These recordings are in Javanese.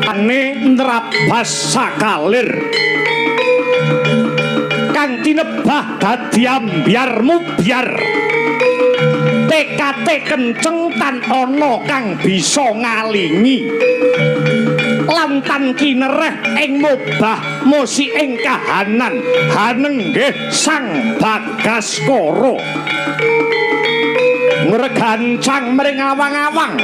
ane nrabas sakalir kang tinebah dadi ambyar mubyar tekate kenceng tan ana kang bisa ngalingi lan tan kinereh ing mobah musi ing kahanan hanenggih sang Bagaskara ngregancang mring awang-awang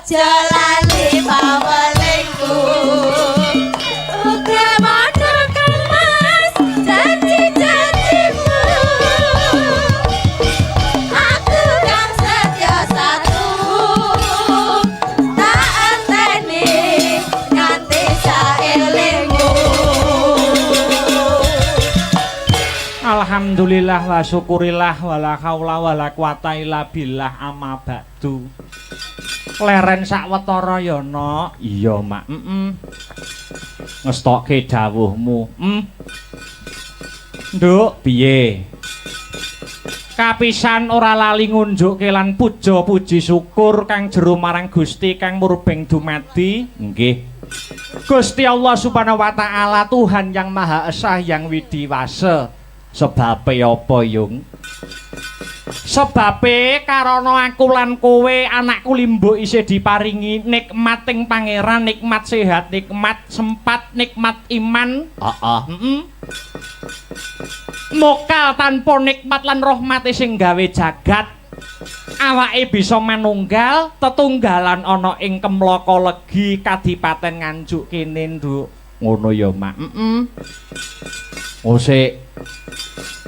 aja lali pawelingku uga padha kang mas janji-janjimu aku kang setya satu tak anteni nganti saelingmu. Alhamdulillah wa syukurillah wala haula wala quwata illa billah amma ba'du. Leren sawetara ya no. Iya mak. Ngestokke dawuhmu. Nduk piye? Kapisan ora lali ngunjukke lan puja puji syukur kang jero marang Gusti kang murbeng dumadi. Nggih. Gusti Allah Subhanahu wa taala Tuhan yang Maha Esa yang widiwasa. Sebabe apa yung? Sebabe karana aku lan kowe anakku limbuk isih diparingi nikmating pangeran, nikmat sehat, nikmat sempat, nikmat iman. Mokal tanpa nikmat lan rahmate sing gawe jagat. Awake bisa manunggal, tetunggalan ana ing Kemlaka Legi Kadipaten Nganjuk kene, Nduk. Ngono ya, Mak. Osik.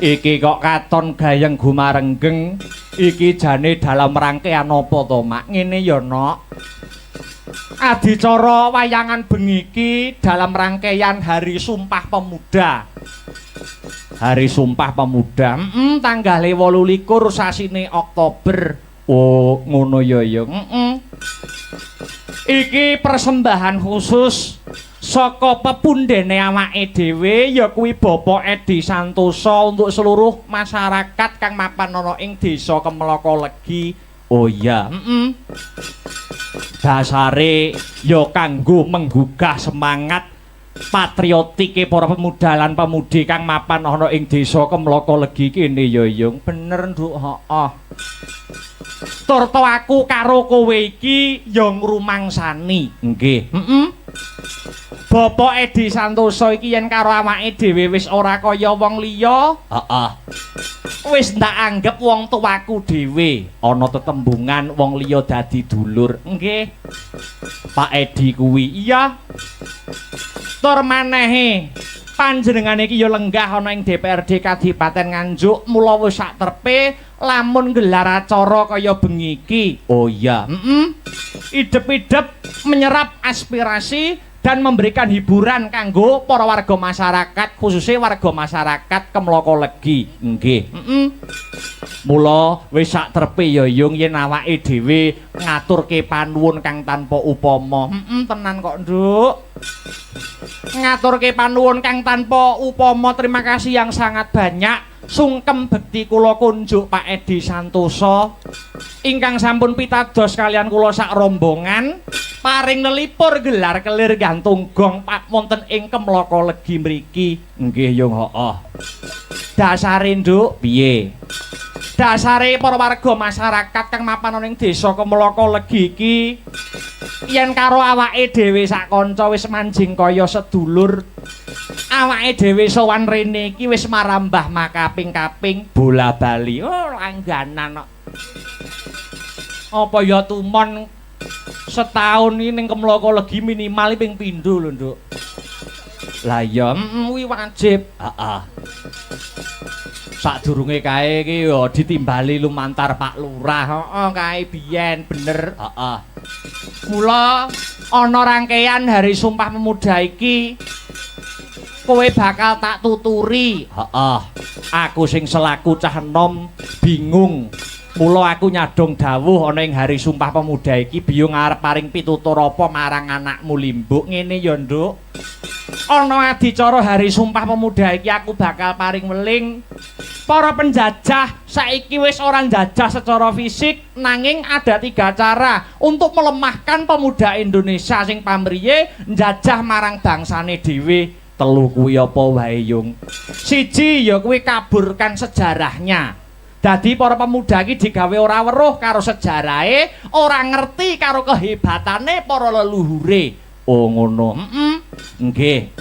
Iki kok katon gayeng gumarenggeng. Iki jane dalam rangkaian apa to, Mak? Ngene ya, Nok. Adicara wayangan bengi iki dalam rangkaian Hari Sumpah Pemuda. Hari Sumpah Pemuda. Tanggal 28 sasine Oktober. Oh, ngono ya ya. Iki persembahan khusus saka pepundhene awake dhewe ya kuwi Bapak Edi Santosa untuk seluruh masyarakat kang mapan ana ing Desa Kemlaka Legi. Oh iya, dasare ya kanggo menggugah semangat patriotike para pemuda lan pemudi kang mapan ana ing Desa Kemlaka Legi kene ya Yung. Bener, Nduk, heeh. Turto aku karo kowe iki ya ngrumangsani. Nggih. Bapak Edi Santosa iki yen karo awake dhewe wis ora kaya wong liya. Heeh. Wis ndak anggap wong tuaku dhewe. Ana tetembungan wong liya dadi dulur. Nggih. Pak Edi kuwi iya. Tur manehe panjenengane iki ya lenggah ana ing DPRD Kadipaten Nganjuk, mula wis sak terpe lamun gelar acara kaya bengi iki. Oh iya, idep-idep menyerap aspirasi dan memberikan hiburan kanggo para warga masyarakat, khususnya warga masyarakat Kemlaka Legi. Nggih. Mula wis sak terpe ya Yung yen awake dhewe ngaturke panuwun kang tanpa upama. Tenan kok, Nduk. Ngaturke panuwun kang tanpa upama. Terima kasih yang sangat banyak. Sungkem bekti kula kunjuk Pak Edi Santosa ingkang sampun pitados kalian kula sak rombongan paring nelipur gelar kelir gantung gong Pak wonten ing Kemlaka Legi mriki. Nggih Yung, heeh. Dasare, Nduk, piye? Dasare para warga masyarakat kang mapan ana ing Desa Kemlaka Legi iki yen karo awake dhewe sak kanca wis manjing kaya sedulur. Awake dhewe sowan rene iki wis marambah makaping-kaping bola bali. Oh, langganan kok. Apa ya tumon setahun iki ning Kemlaka Legi minimal ping pindho lho, Nduk. Lah ya, kuwi wajib. Heeh. Sadurunge kae iki ya ditimbali lumantar Pak Lurah. Heeh, kae biyen bener. Heeh. Mula ana rangkaian Hari Sumpah Pemuda iki kowe bakal tak tuturi. Heeh. Aku sing selaku cah enom bingung. Mula aku nyadong dawuh ana ing Hari Sumpah Pemuda iki biyung arep paring pitutur apa marang anakmu limbuk. Ngene ya, Nduk. Ana adicara Hari Sumpah Pemuda iki aku bakal paring weling para penjajah saiki wis ora njajah secara fisik, nanging ada 3 cara untuk melemahkan pemuda Indonesia sing pamriye njajah marang bangsane dhewe. 3 kuwi apa wae, Yung? 1 ya kuwi kaburkan sejarahnya. Dadi para pemuda iki digawe ora weruh karo sejarahe, ora ngerti karo kehebatane para leluhure. Oh ngono. Nggih.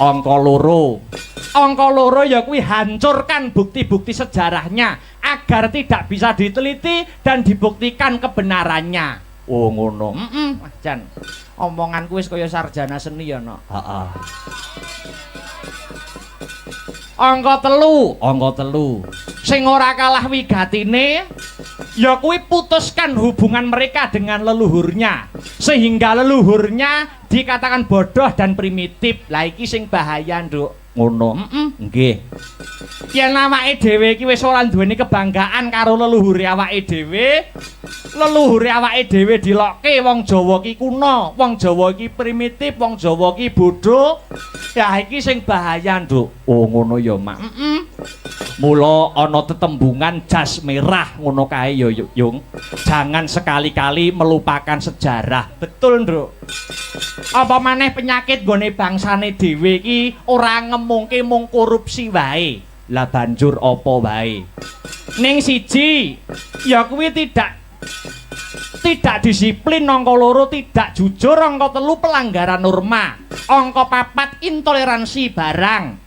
Angka 2. Angka 2 ya kuwi hancurkan bukti-bukti sejarahnya agar tidak bisa diteliti dan dibuktikan kebenarannya. Oh ngono. Jan. Omonganku wis kaya sarjana seni ya, Nok. Heeh. Angka 3. Sing ora kalah wigatine ya kuwi putuskan hubungan mereka dengan leluhurnya sehingga leluhurnya dikatakan bodoh dan primitif. Lah iki sing bahaya, Nduk. Ngono. Nggih. Yen awake dhewe iki wis ora duweni kebanggaan karo leluhure awake dhewe, leluhure awake dhewe dilokke wong Jawa ki kuno, wong Jawa ki primitif, wong Jawa ki bodoh. Ya iki sing bahaya, Nduk. Oh ngono ya, Mak. Mula ana tetembungan jas merah ngono kae ya, Yung. Jangan sekali-kali melupakan sejarah. Betul, Nduk. Apa maneh penyakit gone bangsane dhewe iki ora ngemungke mung korupsi wae. Lah banjur apa wae? Ning siji, ya kuwi tidak disiplin, angka 2 tidak jujur, angka 3 pelanggaran norma, angka 4 intoleransi barang.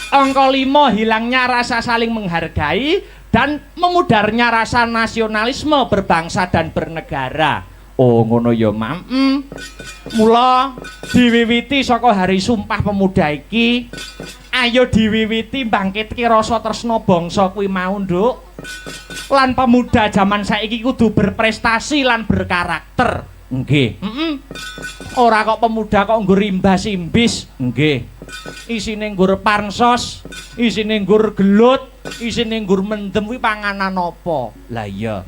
Angka 5 hilangnya rasa saling menghargai dan memudarnya rasa nasionalisme berbangsa dan bernegara. Oh ngono ya, Mam. Mula diwiwiti saka Hari Sumpah Pemuda iki, ayo diwiwiti mbangkitke rasa tresna bangsa kuwi mau, Nduk. Lan pemuda zaman saiki kudu berprestasi lan berkarakter. Nggih. Ora kok pemuda kok nggo rimbas-imbis. Nggih. Isine nggur pansos, isine nggur gelut, isine nggur mendem kuwi panganan apa? Lah iya.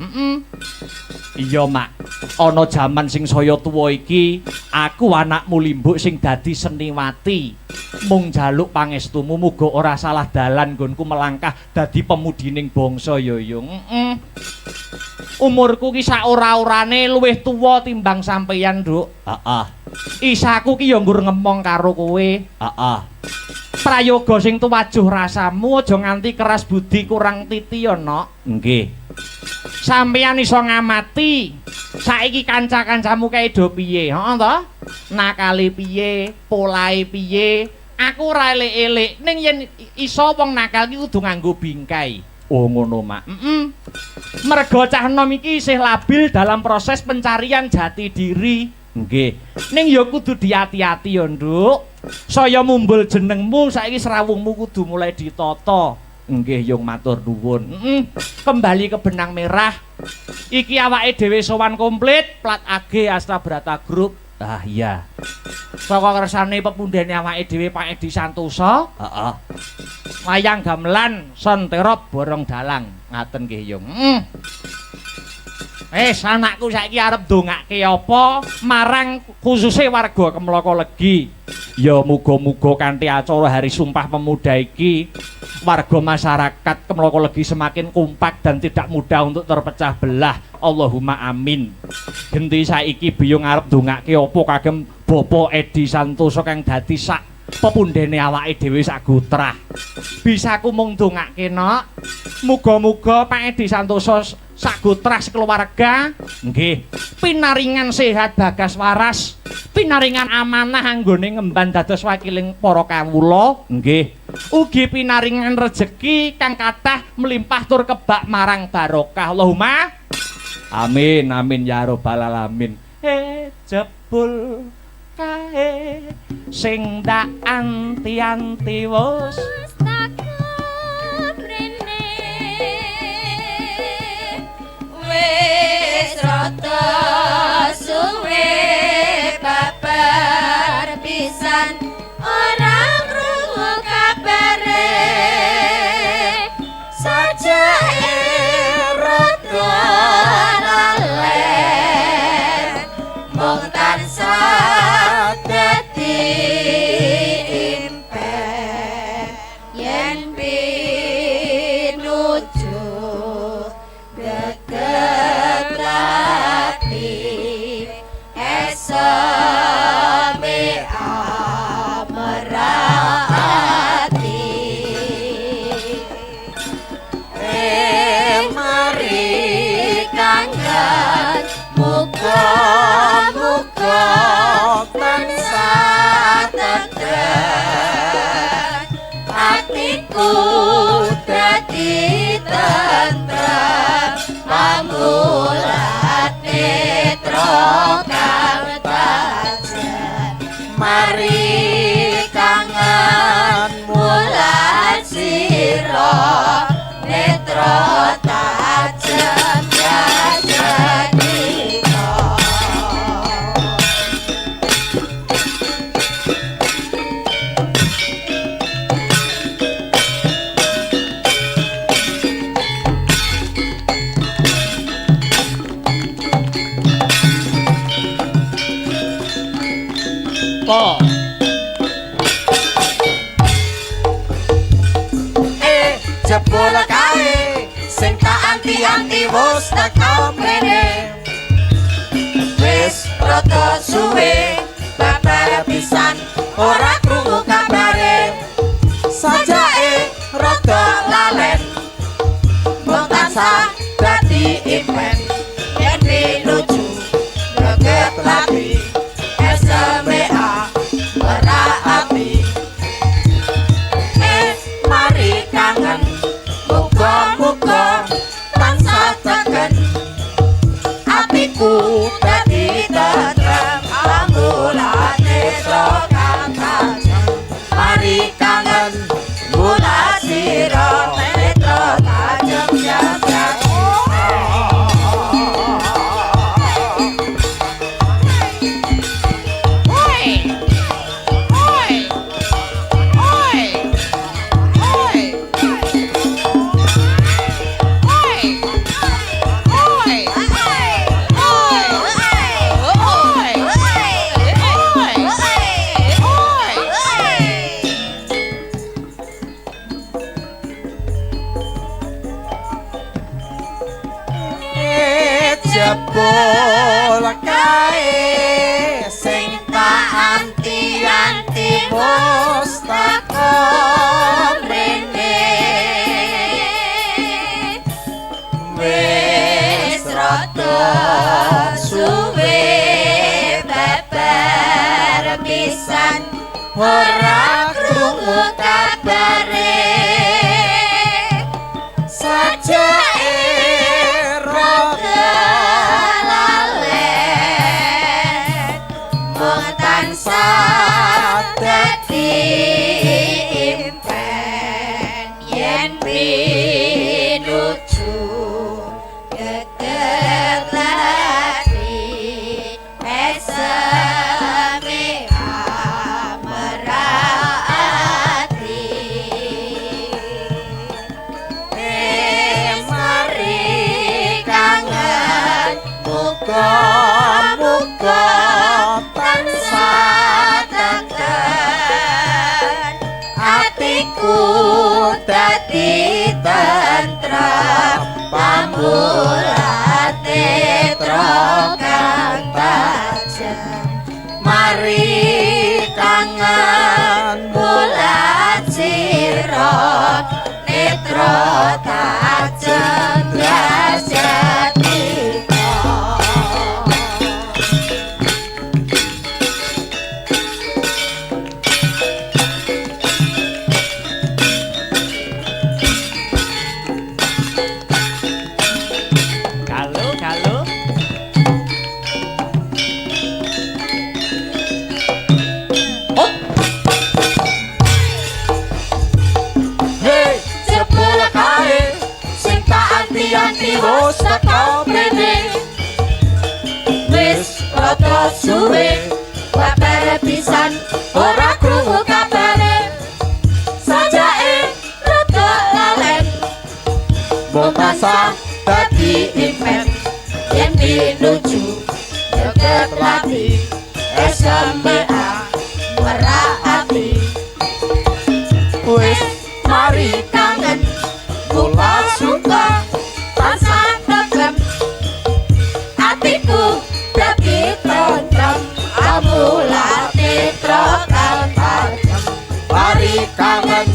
Iya, Mak. Ana jaman sing saya tuwa iki, aku anakmu Limbuk sing dadi seniwati. Mung njaluk pangestumu muga ora salah dalan nggonku melangkah dadi pemudining bangsa ya, Yung. Umurku ki sak ora-orane luwih tuwa timbang sampeyan, Nduk. Heeh. Isaku ki ya nggur ngemong karo kowe. Heeh. Prayoga sing tuwajuh rasamu, aja nganti keras budi kurang titi ya, Nok. Nggih. Sampeyan iso ngamati saiki kanca-kancamu kae do piye, heeh to? Nakale piye, polahe piye? Aku ora elek-elek, ning yen iso wong nakal ki kudu nganggo bingkai. Oh ngono, Mak. Merga cah enom iki isih labil dalam proses pencarian jati diri. Nggih. Ning ya kudu diati-ati ya, Nduk. Saya mumbul jenengmu saiki serawungmu kudu mulai ditata. Nggih, Yung matur nuwun. Kembali ke benang merah. Iki awake dhewe sowan komplit, plat AG Astra Brata Group. Ah iya. Saka kersane pepundhene awake dhewe Pak Edi Santosa. Heeh. Wayang gamelan Sonterop Borong Dalang. Ngaten nggih, Yung. Anakku saiki arep ndongake apa marang khususe warga Kemloko Legi. Ya muga-muga kanthi acara Hari Sumpah Pemuda iki warga masyarakat Kemloko Legi semakin kompak dan tidak mudah untuk terpecah belah. Allahumma amin. Genti saiki Biyung arep ndongake apa kagem Bapak Edi Santosa kang dadi sak pepundhene awake dhewe sak gotrah. Bisa ku mung ndongake, Nok. Muga-muga Pak Edi Santosa sak gotrah sekeluarga nggih pinaringan sehat bagas waras, pinaringan amanah anggone ngemban dados wakiling para kawula nggih, ugi pinaringan rejeki kang kathah melimpah tur kebak marang barokah. Allahumma amin amin ya rabbal alamin. Jebul kae sing ndak anti-anti wis wis rada suwe babar pisan ora krungu kabare sajake rada lalen mung tansah dadi impen yen pinuju Keklati esame amerati mari kanggan muga-muga tansah tegar atiku dadi tentrem pamulat netra kang tajem mari kangen mulat sira netra tajem jajanika Po. Jebul kae sing tak anti-anti wis teko mrene wis rada suwe babar pisan ora krungu kabare sajake rada lalen mung tansah dadi impen yen pinuju greget lati SMA ora api mari kangen muga-muga tansah tegen atiku dadi tentrem pamulane kang tajem mari kangen mula sira netra tajem jagat jebul kae sing tak anti-anti wis teko mrene wis rada suwe babar pisan ora krungu kabare sajake rada lalen mung tansah dadi impen yen pinuju geger lati esame ameraati mari kangen muga-muga tansah tegen atiku dadi tentrem pamulat netra kang tajem mari kangen mulat sira netra tajem jajatika Galuh. Hey, jebul kae sing tak anti-anti wis teko mrene wis rada suwe babar pisan ora krungu kabare sajake rada lalen mung tansah dadi impen yen pinuju greget lati SMA ora api wis mari kangen kula suka tansah tegem atiku dadi tentrem amulat netra kang tajem mari kangen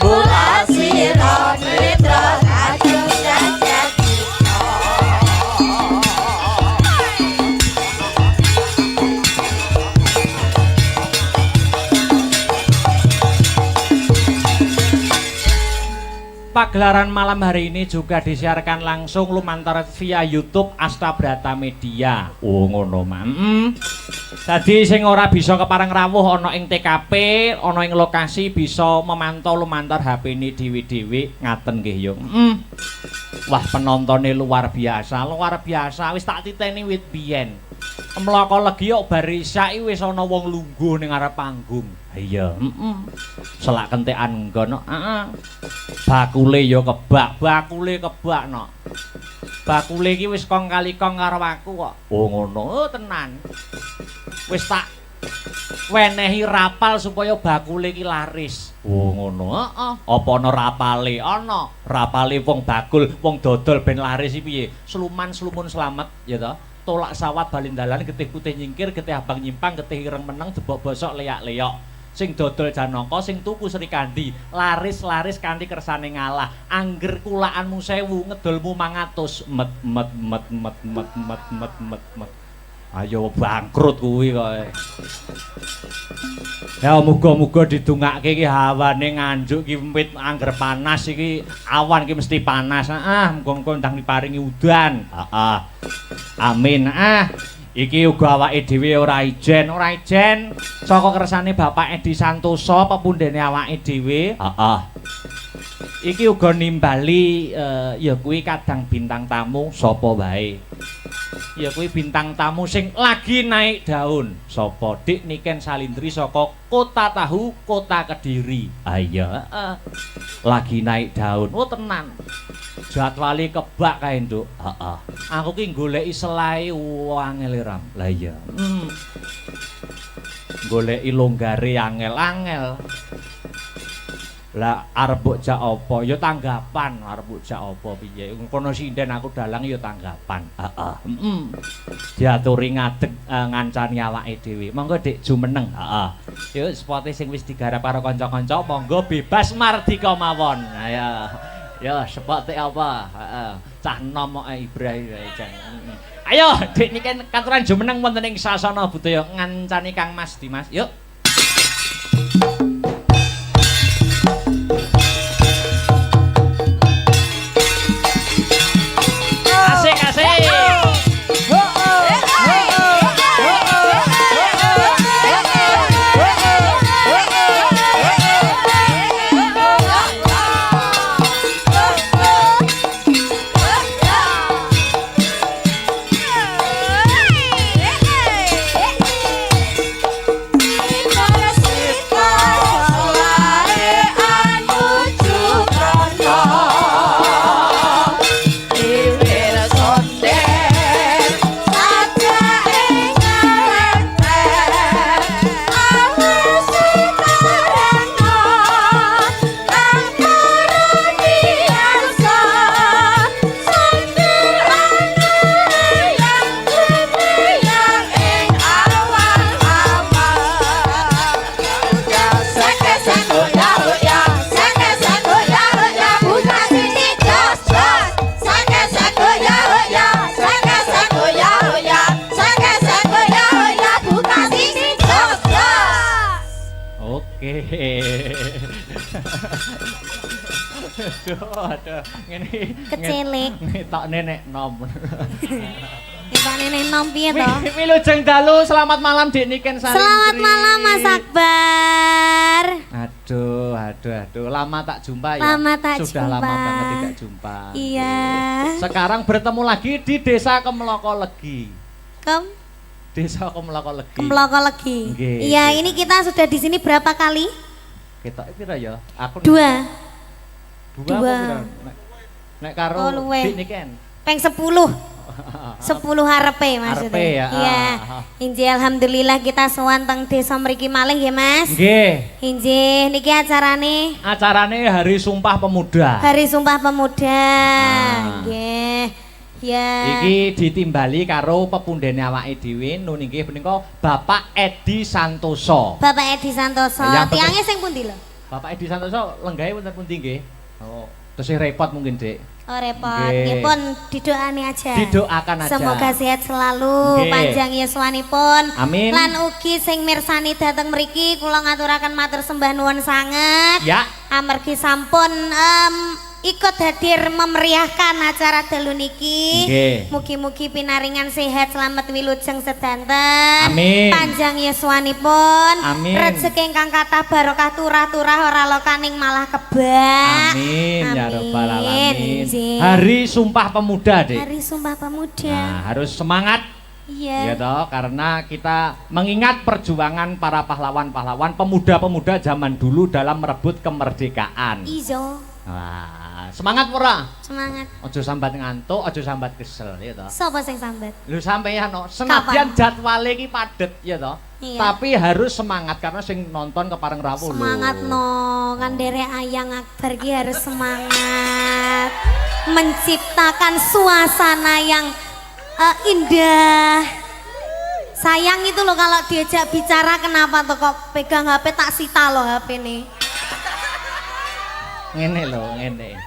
mula sira netra tajem jajatika Pagelaran malam hari ini juga disiarkan langsung lumantar via YouTube Astabrata Media. Oh ngono, Mam. Tadi sing ora bisa kepareng rawuh ana ing TKP, ana ing lokasi bisa memantau lumantar HP ini dhewe-dhewe ngaten nggih yo. Wah, penontonnya luar biasa. Wis tak titeni wit biyen. Mloko legi kok bar isya wis ana wong lungguh ning arep panggung. Iya, selak kentekan nggon, bakule yo kebak no. Bakule iki wis kong kali kong karo aku kok. Oh ngono, tenan. Wis tak wenehi rapal supaya bakule iki laris. Oh ngono, heeh. Apa ana rapale? Ana. Rapale wong bakul, wong dodol ben laris iki piye? Sluman slamet ya toh. Tolak sawat balindalan getih putih nyingkir, getih abang nyimpang, getih ireng meneng, debok bosok leyak-leyok. Sing dodol Janaka, sing tuku Srikandi, laris-laris kanthi kersane ngalah. Angger kulaanmu 1000, ngedolmu 500. Met. Ayo bangkrut kuwi kok. Ya muga-muga didongake iki hawane nganjuk iki wit angger panas iki, awan iki mesti panas. Muga-muga ndang diparingi udan. Amin. Iki uga awake dhewe ora ijen saka kersane Bapak Edi Santoso pepundhene awake dhewe. Iki uga nimbali ya kuwi kadang bintang tamu sapa wae. Ya kuwi bintang tamu sing lagi naik daun. Sapa? Dik Niken Salindri saka Kota Tahu, Kota Kediri. Iya, lagi naik daun. Oh tenan. Jadwale kebak kae, Nduk. Heeh. Aku ki goleki selae angel ram. Lah iya. Goleki longgare angel-angel. Lah arep mbok jak apa? Ya tanggapan, arep mbok jak apa piye? Kono sinden aku dalang ya tanggapan. Heeh. Diaturi ngadeg ngancani awake dhewe. Monggo Dik jumeneng. Heeh. Yo spote sing wis digarap karo kanca-kanca, monggo bebas mardika mawon. Ayo. Ya spote apa? Heeh. Cah nom kok Ibrahim Jang. Ayo Dik niki katuran jumeneng wonten ing sasana budaya ngancani Kang Mas Dimas. Yuk. Aduh, ngene kecelik. Ngetokne nek nom. Ngetokne nek nom piye to? Wilujeng dalu, selamat malam Dik Niken Salindri. Selamat malam Mas Akbar. Aduh, lama tak jumpa ya. Lama tak Sudah jumpa. lama banget tidak jumpa. Iya. Sekarang bertemu lagi di Desa Kemloko Legi. Desa Kemloko Legi. Kemloko Legi. Nggih. Iya, ini kita sudah di sini berapa kali? Ketok pira ya? Aku Dua. Dua. Nek karo Dik Niken. Peng 10. 10 harepe maksudnya. Harepe ya. Iya. Injih alhamdulillah kita sowan teng desa mriki malih nggih Mas. Nggih. Injih niki acarane Hari Sumpah Pemuda. Hari Sumpah Pemuda. Nggih. Ya. Iki ditimbali karo pepundhene awake dhewe nun inggih menika Bapak Edi Santoso. Bapak Edi Santoso. Tiange sing pundi lho? Bapak Edi Santoso lenggahe wonten pundi nggih? Oh, terus repot mungkin, Dik. Oh, repot. Nggih pun didoani aja. Didoakan aja. Semoga sehat selalu, panjang yuswanipun. Amin. Lan ugi sing mirsani dateng mriki kula ngaturaken matur sembah nuwun sanget. Ya. Amargi sampun ikut hadir memeriahkan acara dalu niki. Nggih. Mugi-mugi pinaringan sehat selamat wilujeng sedanten. Amin. Panjang yuswanipun. Amin. Rezeki ingkang kathah barokah turah-turah ora lokaning malah kebak. Amin ya rabbal alamin. Nggih. Hari Sumpah Pemuda, Dek. Hari Sumpah Pemuda. Nah, harus semangat. Iya. Ya toh, karena kita mengingat perjuangan para pahlawan-pahlawan pemuda-pemuda zaman dulu dalam merebut kemerdekaan. Ijo. Wah, semangat ora? Semangat. Ojo sambat ngantuk, ojo sambat kesel, ya toh. Sapa sing sambat? Lho sampeyan no, senadyan jadwale iki padet ya toh. Iya. Tapi harus semangat karena sing nonton kepareng rawuh lho. Semangat no, kan derek Ayang Akbar ki harus semangat menciptakan suasana yang indah. Sayang itu loh kalau diajak bicara kenapa tuh kok pegang HP tak sita loh HP nih. Ngene lho, ngene.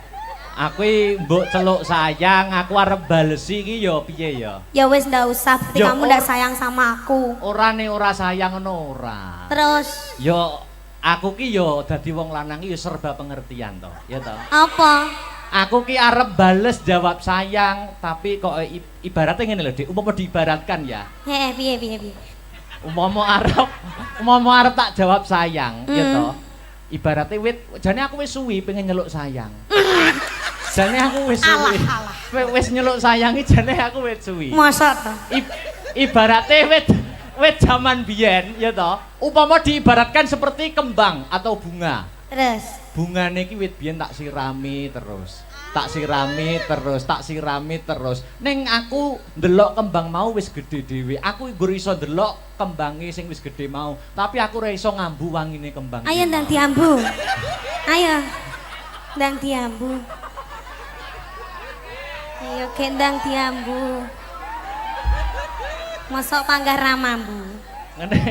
Aku mbok celuk sayang, aku arep balesi iki ya piye ya? Ya wes ndak usah, berarti Ya, kamu ndak sayang sama aku. Ora nih ora sayang ngono ora. Terus Yo aku ki yo dadi wong lanang ki yo serba pengertian toh, ya toh. apa? Aku ki arep bales jawab sayang, tapi kok ibaratnya ngene lho, Dik. Umpama diibaratkan ya. Piye. Umpama arep tak jawab sayang, ya toh. Ibaratnya jane aku wis suwi pengen nyeluk sayang. Jane aku wis suwi. Wis nyeluk sayang iki jane aku wis suwi. Masa toh? Ibaratnya wit zaman biyen ya toh, umpama diibaratkan seperti kembang atau bunga. Terus Bungane iki wit biyen tak sirami terus. Tak sirami terus. Ning aku ndelok kembang mau wis gede dhewe. Aku nggur iso ndelok kembange sing wis gede mau, tapi aku ora iso ngambu wangine kembang. ayo ndang diambu. Ayo. Ndang diambu. Ayo gendang diambu. Mosok panggah ramambu. Ngene.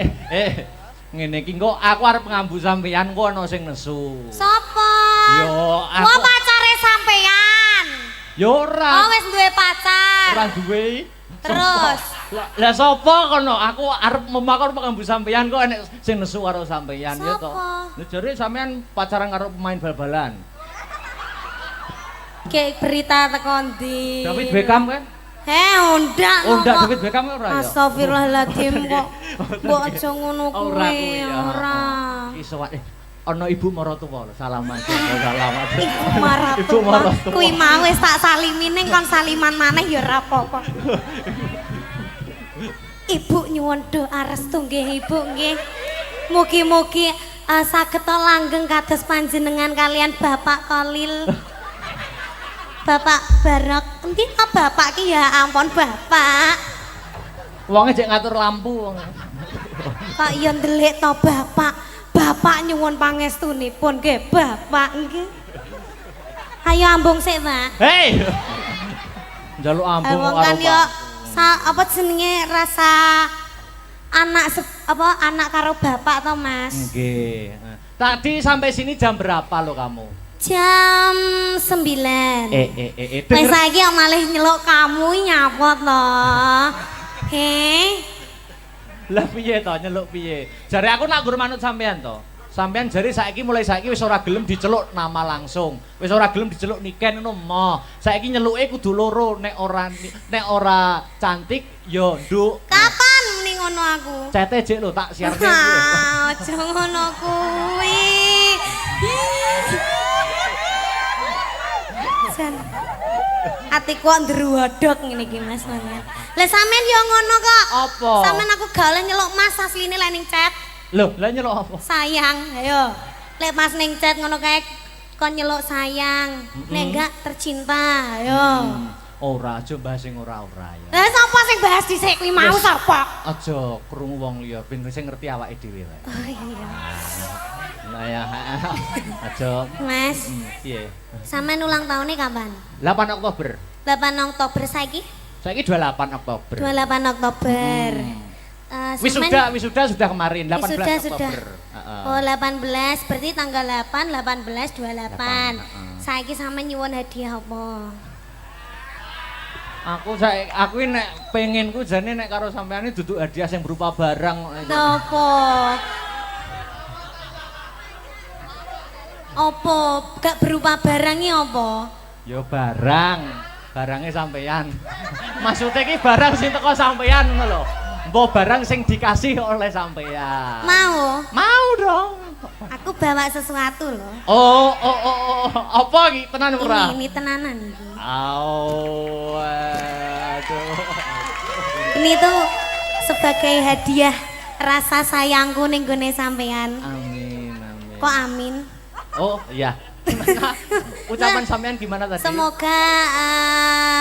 Ngene iki kok aku arep ngambu sampeyan kok ana sing nesu. Sopo? Yo, Gua aku pacare sampean. yo ora. Oh wis duwe pacar. Ora duwe. Terus? Lah sapa kono? Aku arep memakon ngambu sampeyan kok enek sing nesu karo sampeyan ya to. Sapa? Lah jare sampeyan pacaran karo pemain bal-balan. Kayak berita teko ndi? David Beckham kan? Undak. Oh, ndak David Beckham ora ya? Astagfirullahaladzim kok. Mbok aja ngono Ora kuwi. kuwi ya. Ora. Iki sowan ana ibu maratuwa lho, salaman. Salaman. Ibu maratu. Ibu maratu. Kuwi mau wis tak salimi ning kon saliman maneh ya ora apa-apa. Ibu nyuwun doa restu nggih Ibu nggih. Mugi-mugi saged langgeng kados panjenengan kalian Bapak Kolil. Bapak Barok, endi to Bapak ki ya ampun Bapak. Wonge jek ngatur lampu wong. Kok ya ndelik to Bapak. Bapak nyuwun pangestunipun nggih Bapak nggih. Ayo ambung sik, Pak. Hei. Njaluk ambung Wong karo kan yo Pak. apa jenenge rasa anak karo bapak to Mas. Nggih. Tadi sampai sini jam berapa lo kamu? Jam 9. Wes Denger, saiki kok malih nyeluk kamu nyapot to. He. lah piye to nyeluk piye? Jare aku nak gur manut sampean to. Sampean jare mulai saiki wis ora gelem diceluk nama langsung. Wis ora gelem diceluk Niken ngono moh. Saiki nyeluke kudu loro, nek ora cantik ya nduk. Kapan muni ngono aku? Cete jek lho tak siarke. Aja ngono kuwi. Jan. Atiku kok ndruwodok ngene iki Mas banget. Lah sampean yo ngono kok. Apa? Sampean aku gawe nyeluk Mas asline lek ning chat. Loh, lah nyeluk apa? Sayang, ayo. Lek Mas ning chat ngono kae kon nyeluk sayang. Nek enggak tercinta, ayo. Ora aja bahas sing ora-ora ya. Lah sapa sing bahas dhisik kuwi mau sapa? Aja krungu wong liya ben sing ngerti awake dhewe wae. Oh iya. Nah ya. Aja. Mas, Piye? sampean ulang tahunnya kapan? 8 Oktober. 8 Oktober saiki? Saiki 28 Oktober. 28 Oktober. Wisuda sudah kemarin 18 Sudah. Oktober. Oh 18 berarti tanggal 8 18 28. Saiki sampean nyuwun hadiah apa? Aku ini nek pengenku jane nek karo sampean iki duduk hadiah yang berupa barang. Napa? Apa gak berupa barangnya apa? Ya barangnya sampeyan. Maksudnya ki barang sing teko sampeyan ngono lho. Mbok barang sing dikasih oleh sampeyan. Mau? Mau dong. Aku bawa sesuatu loh. Oh, apa ki tenan ora? Ini tenanan iki. Aduh. Ini tuh sebagai hadiah rasa sayangku ning gone sampean. Amin. Kok amin? Oh, iya. Ucapan sampean gimana tadi? Semoga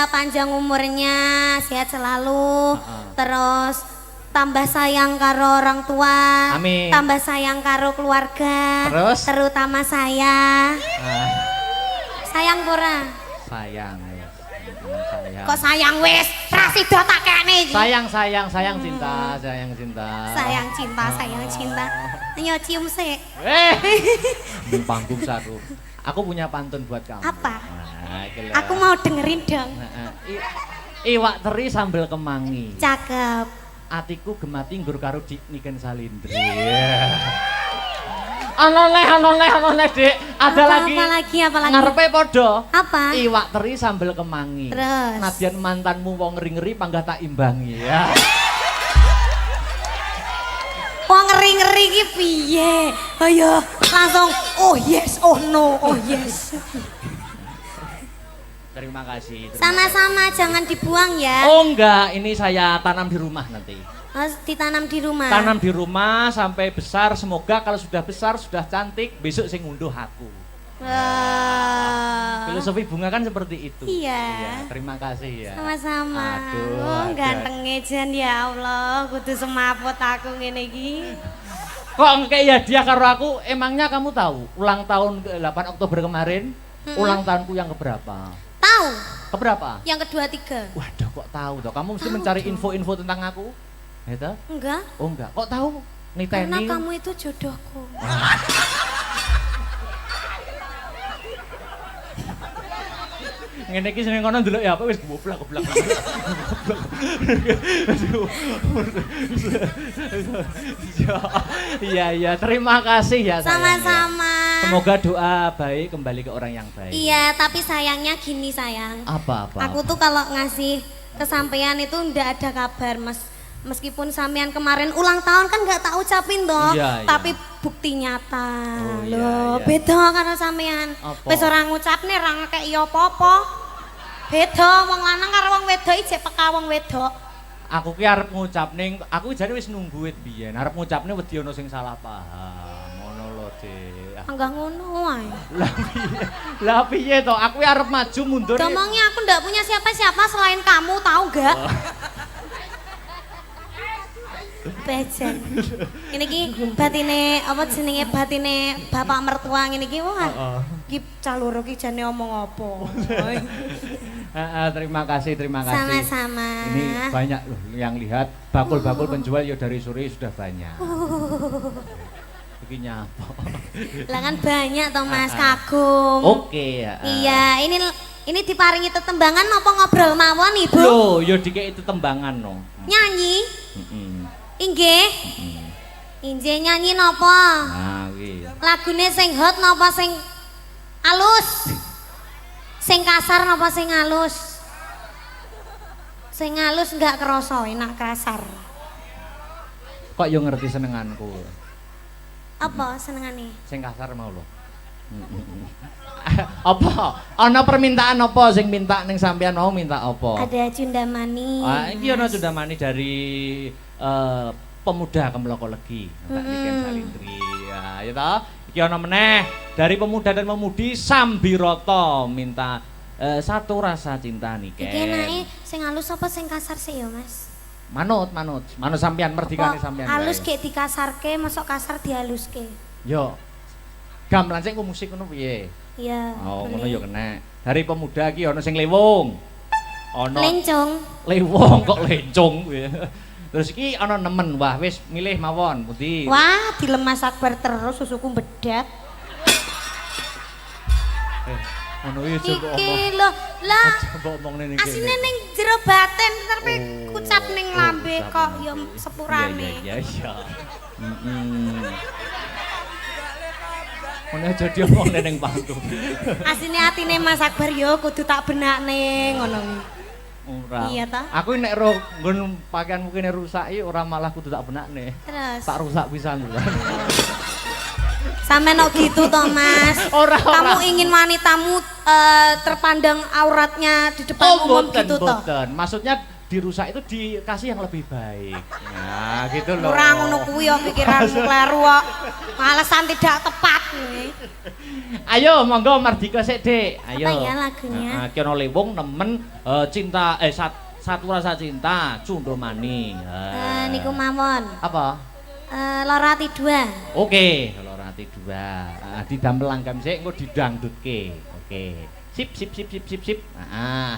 panjang umurnya, sehat selalu, terus tambah sayang karo orang tua, Amin. tambah sayang karo keluarga, Terus? terutama saya. Sayang pura. Sayang. Kok sayang wis? Rasido tak kene iki. Sayang cinta. Sayang cinta. Ayo cium sik. Di panggung satu. Aku punya pantun buat kamu. Apa? Nah, iki lho. Aku mau dengerin dong. Iwak teri sambel kemangi. Cakep. Atiku gemati nggur karo niken salindri. Ano leh, Dik. Ada lagi. Apa lagi? Ngarepe padha. Apa? Iwak teri sambel kemangi. Terus? Nadyan mantanmu wong ngeri-ngeri panggah tak imbangi. Ya. Wong ngeri-ngeri iki piye? Ayo langsung oh yes, oh no, oh yes. Terima kasih. Sama-sama jangan dibuang ya. Oh enggak, ini saya tanam di rumah nanti. Harus ditanam di rumah. Tanam di rumah sampai besar, semoga kalau sudah besar, sudah cantik, besok saya ngunduh aku. Filosofi bunga kan seperti itu. Iya. Terima kasih ya. Sama-sama. Aduh, Oh, ada. gantengnya Jan ya Allah, kudu semaput aku ngene iki. Kok kayak hadiah karo aku, emangnya kamu tahu ulang tahun 8 Oktober kemarin, ulang tahunku yang keberapa? Tahu? Keberapa? Yang kedua tiga. Waduh, kok tahu toh? Kamu mesti Tahu mencari dong. info-info tentang aku. Gitu? Enggak, Oh enggak, kok tahu? karena Niteni. kamu itu jodohku. Ngene iki sing ngono ndelok ya apa wis goblok. Iya, terima kasih ya sayang, ya. Sama-sama. Semoga doa baik kembali ke orang yang baik. Iya, tapi sayangnya gini sayang. Apa? Aku tuh kalau ngasih kesampaian itu ndak ada kabar Mas. Meskipun sampean kemarin ulang tahun kan nggak tak ucapin toh, Iya, iya. tapi bukti nyata. Oh, iya, Loh, iya. beda karo sampean. Apa? Wis ora ngucapne ra ngekek ya apa-apa. Beda wong lanang karo wong wedok iki jek peka wong wedok. Aku ki arep ngucapne, aku jane wis nunggu wit biyen. Arep ngucapne wedi ana sing salah paham. Ngono lho, Dik. Enggak ngono wae. Lah piye to? Aku ki arep maju mundur. Ngomongnya aku ndak punya siapa-siapa selain kamu, tahu enggak? Bejan. Ini ki batine apa jenenge batine bapak mertua ngene iki wah. Ki caluro ki jane omong apa. Terima kasih. Sama-sama. Ini banyak loh yang lihat bakul-bakul penjual ya dari sore sudah banyak. Iki nyapa. Lah kan banyak toh Mas kagum. Oke ya. Iya, ini diparingi tetembangan apa ngobrol mawon Ibu? Loh, ya dikei tetembangan no. Nyanyi? Heeh. Inggih. Inggih nyanyi napa? Nah, kuwi. Lagune sing hot napa sing alus? Sing kasar napa sing halus? Sing halus enggak kerasa, enak kasar. Kok yo ngerti senenganku. Apa senengane? Sing kasar mau lho. Apa? Ana permintaan apa sing minta ning sampean mau minta apa? Ada cundamani. Iki ana cundamani dari pemuda Kemloko Legi, Mbak Niken Salindri. Ya toh. Iki ana meneh dari pemuda dan pemudi Sambiroto minta satu rasa cinta Niken. Iki enake sing halus apa sing kasar sih ya, Mas? Manut sampean merdikane sampean. Halus wae. gek dikasarke, masuk kasar dihaluske. Yo. Gamelan sing ku musik ngono piye? Iya. Oh, ngono boleh. ya kena. Dari pemuda iki ana sing lewung. Ana Lencong. lewung kok lencong kuwi. Terus iki ana nemen. Wah, wis milih mawon pundi. Wah, dilemas akbar terus susuku bedat. Ngono iki coba Iki omong. lho, lah Coba omong ning asine ning jero batin tapi Oh, kucap ning oh, lambe kucap kok ning ya lambe. sepurane. Iya. Ngono aja diomong ning panggung. Asline atine Mas Akbar yo kudu tak benakne ngono kuwi. Ora. Iya ta? Aku nek ro nggon pakaianmu kene rusak iki ora malah kudu tak benakne. Terus Tak rusak pisan lho. sampe nok gitu toh Mas. Ora, Kamu ora. ingin wanitamu terpandang auratnya di depan umum gitu toh. Boten. Maksudnya dirusak itu dikasih yang lebih baik. Nah, gitu loh. Ora ngono kuwi yo pikiranmu kleru kok. Alasan tidak tepat nih. Ayo monggo Mardika sik, Dik. Ayo. Apa ya lagunya? Heeh, ki ana Lewung nemen cinta satu rasa cinta, Cundo Mani. Niku mawon. Apa? Lora Ati 2. Oke, Lora Ati 2. Didamel langgam sik engko didangdutke. Oke. Sip. Heeh.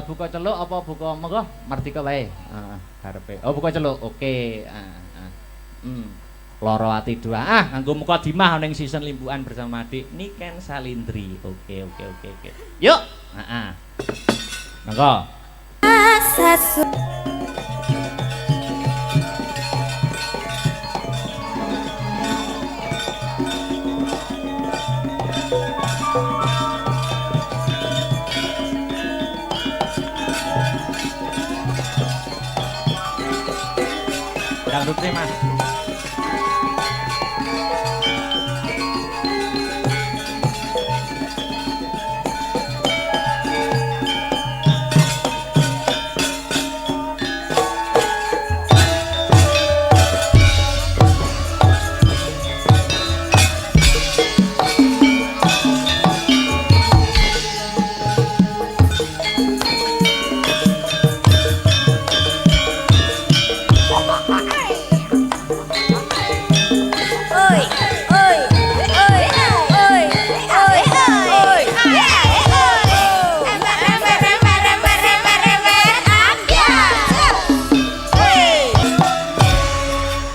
Buka celuk apa buka monggo Mardika wae. Heeh, karepe. Oh, buka celuk. Oke. Loro Ati 2. Nganggo mukadimah ning season limbuan bersama Dik Niken Salindri. Oke. Yuk. Heeh. Monggo. Dangdutnya Mas.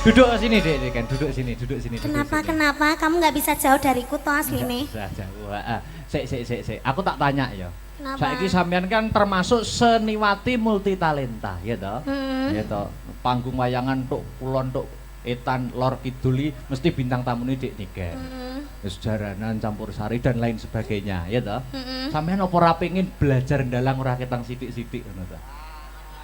Duduk sini Dek, kan duduk sini. Kenapa? Kamu nggak bisa jauh dariku toh asline? Bisa jauh. Sik. Aku tak tanya ya. Kenapa? Saiki sampean kan termasuk seniwati multitalenta, ya toh? Ya toh. Panggung wayangan tuk kulon tuk etan lor kiduli mesti bintang tamune Dik Niken. Wis jaranan campur sari dan lain sebagainya, ya toh? Sampean apa ora pengin belajar ndalang ora ketang sithik-sithik ngono ta?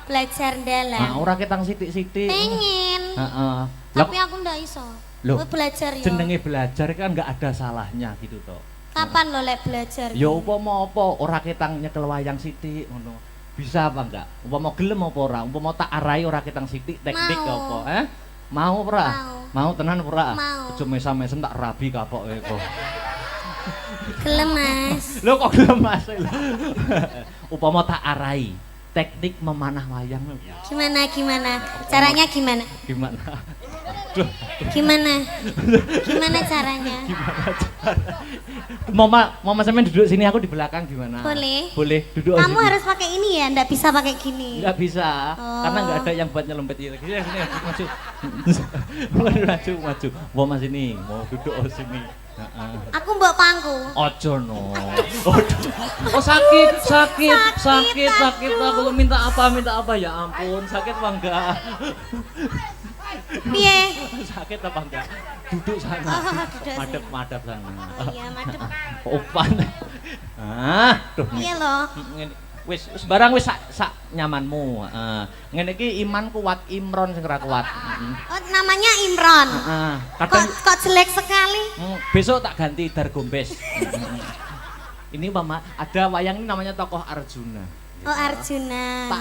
Belajar dalang. Ora ketang sithik-sithik. Pengen. Heeh. Tapi aku ndak iso. Loh, Belajar yo. jenenge belajar kan nggak ada salahnya gitu toh. Kapan lo lek belajar? Ya upama apa ora ketang nyekel wayang sithik ngono. Bisa apa enggak? Upama gelem apa ora? Upama tak arai ora ketang sithik teknik Mau. apa? Mau ora? Mau tenan ora? Mau. Aja mesam-mesem tak rabi kapoke kok. Gelem Mas. Lho kok gelem Mas? Upama tak arai teknik memanah wayang. Gimana? Caranya gimana? Gimana? Gimana caranya? Mama sampean duduk sini, aku di belakang gimana? Boleh duduk Kamu sini. harus pakai ini ya, ndak bisa pakai gini. Nggak bisa, karena nggak ada yang buat nyelempet ini. Sini, maju. Mau sini, mau duduk sini. Aku mbok pangku. Ojo no. Oh sakit. Aku minta apa ya ampun, sakit apa enggak? Piye? Sakit apa enggak? Duduk sana. Duduk Madep sana. Iya, madep. Opan. Duh. Iya loh. Wis barang wis sak nyamanmu. Ngene iki iman kuat, Imron sing ora kuat. Oh, namanya Imron. Kadang Kok jelek sekali? besok tak ganti Dargombes. Ini Mama, ada wayang ini namanya tokoh Arjuna. Oh, Arjuna.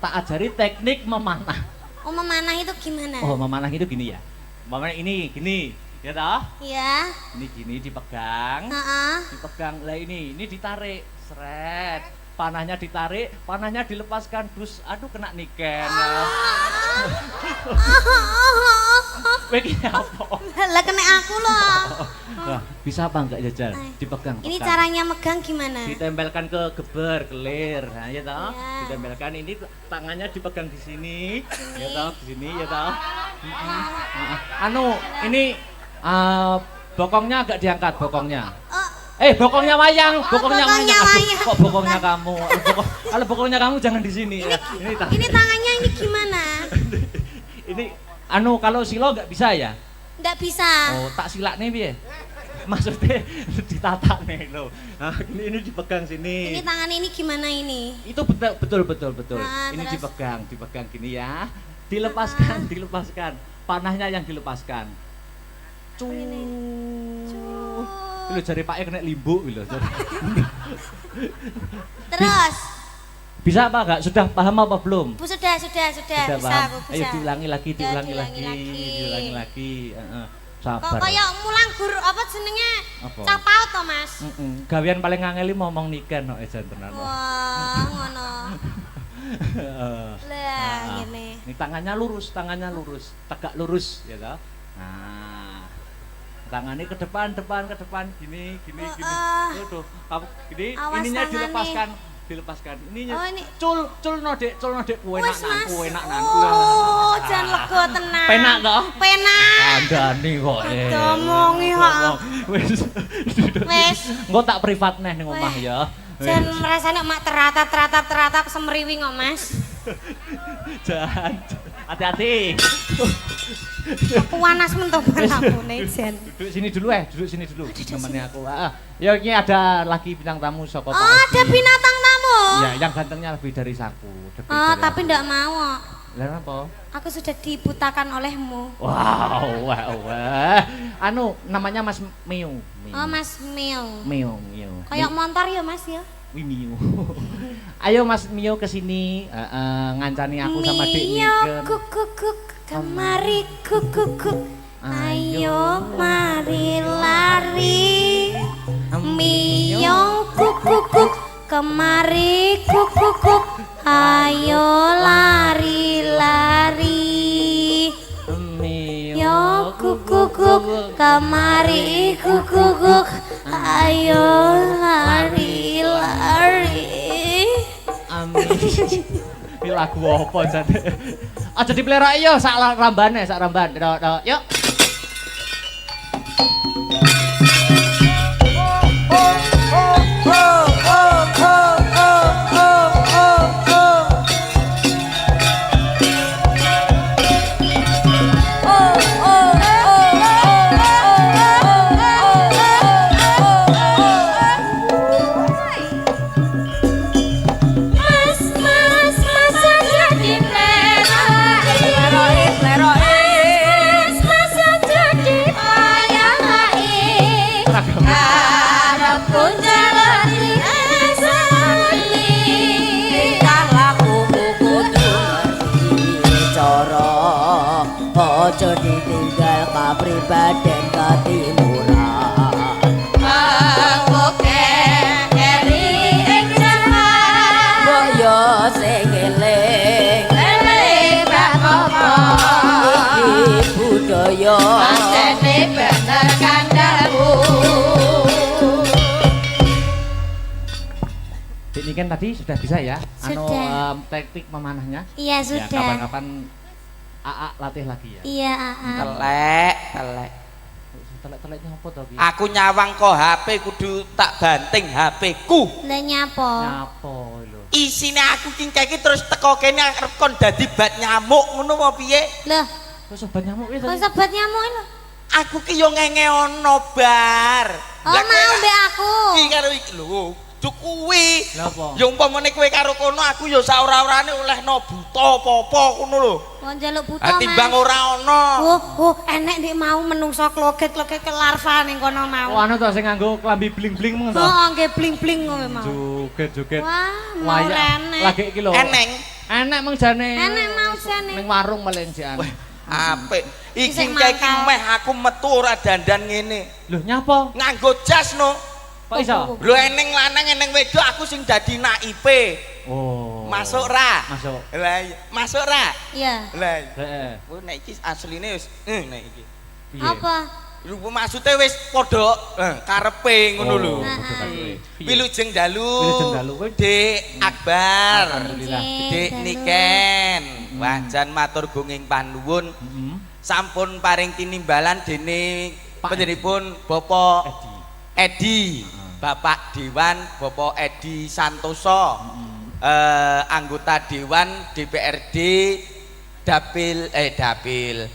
Tak ajari teknik memanah. Oh, memanah itu gimana? Oh, memanah itu gini ya. Memanah ini gini, ya toh? Iya. Ini gini dipegang. Heeh. Dipegang. Lah ini ditarik. Seret. Panahnya ditarik, panahnya dilepaskan. Dus, aduh kena Niken. Iki apa? Lah kena aku loh. Nah, bisa apa enggak jajal? Dipegang. Ini pegang. caranya megang gimana? Ditempelkan ke geber, kelir. Nah, ya toh? Iya. Ditempelkan ini tangannya dipegang di sini. Ya toh, di sini ya toh. Ini bokongnya agak diangkat bokongnya. Bokongnya wayang, bokongnya wayang. Aduh, kok bokongnya kamu? Kalau bokongnya kamu jangan di sini. Ini tangannya ini gimana? Ini kalau silo nggak bisa ya? Ndak bisa. Oh, tak silakne piye? Maksudnya ditata nih lo. Nah, ini dipegang sini. Ini tangan ini gimana ini? Itu betul. Nah, Ini terus? dipegang gini ya. Dilepaskan. Panahnya yang dilepaskan. Ini. Lho jare Pak kena limbuk lho. Terus. Bisa apa enggak? Sudah paham apa belum? Bu sudah bisa paham? aku Ayo bisa. diulangi lagi. Diulangi Lagi. Kok Sabar. kaya mulang guru apa jenenge? Apa? Capau to, Mas? Gawean paling ngangeli ngomong nikah no ejan tenan. Wah, ngono. Lah, ngene. Ini tangannya lurus, tegak lurus ya toh. Nah. Tangannya ke depan, gini. Tuh, kamu gini, Awas ininya tangannya. dilepaskan. Ininya Oh, ini. cul no dek, Wes, Mas. enak nan. Oh, jan lega tenan. Penak toh? Penak. Kandhani kok. Domongi kok. Wis. Wes. Engko tak privat neh ning omah ya. Jan rasane mak teratap semriwi kok, Mas. Jan. Hati-hati. Panas mentok lapune jan. Duduk sini dulu. Temannya aku. Ya ini ada lagi bintang tamu saka Oh, ada binatang tamu. Ya, yang gantengnya lebih dari saku. Oh, tapi ndak mau. Lah apa? Aku sudah dibutakan olehmu. Wow. Anu namanya Mas Miu. Oh, Mas Mio. Miu. Kayak motor ya, Mas ya? Miu. Ayo Mas Mio ke sini ngancani aku sama Dek Mio Niken. kukuk kemari kukuk. Ayo mari lari. Mio kukuk kemari kukuk. Ayo lari. Yo kukuk kemari kukuk. Ayo lari. Amin. Ini lagu apa jane? Aja dipelera yo sak rambane, Yuk. Ojo ditinggal kapribaden katimuran. Mangkoke eri ing jaman. Boyo sing eling bak apa. Iki budaya pancene bener kandhamu. Dek Niken tadi sudah bisa ya? Sudah. Teknik memanahnya? Iya, Ya, sudah. kapan-kapan AA latih lagi ya? Iya, Aa. Telek-teleknya apa to ki? Aku nyawang kok HP kudu tak banting HP ku. Lah nyapo? Nyapo lho? Isine aku kingkeki terus teko kene arep kon dadi bat nyamuk ngono apa piye? Lah, Kok sobat nyamuk wis kok tadi? sobat nyamuk lho. Aku ki yo ngengeono bar. Oh, mau mbek aku. Iki karo iki lho. Juk kuwi. Lah apa? Ya umpamane kowe karo kono aku ya sak ora-orane olehno buta apa-apa ngono lho. Wong njaluk buta, Mas. Timbang ora ana. Enek nek mau menungso kloget-kloget ke larva ning kono Oh, mau. anu to sing nganggo klambi bling-bling mong to? Oh, nggih bling-bling ngono mau. Joget-joget. Wah, mau Wayah. renek. Lagi iki lho. Eneng. Enek mong jane. Enek mau jane. Ning warung paling jian. Apik. Iki Isih keki mangkal. meh aku metu ora dandan ngene. Lho nyapa? Nganggo jas no. Kok iso? Lho eneng lanang eneng wedok aku sing dadi naipe. Oh. Masuk ra? Masuk. Lah iya, masuk ra? Iya. Lah Heeh. oh nek iki asline wis nek iki. Piye? Apa? Lho maksude wis padha karepe ngono lho. Oh, padha karepe. Piye? Wilujeng dalu. Wilujeng dalu kowe? Dik Akbar. Alhamdulillah. Dik Dalu. Niken. Wajan matur gunging panuwun. Heeh. Sampun paring tinimbalan dene Pak panjenenganipun Bapak Edi. Edi. Bapak Dewan Bapak Edi Santoso. Anggota Dewan DPRD Dapil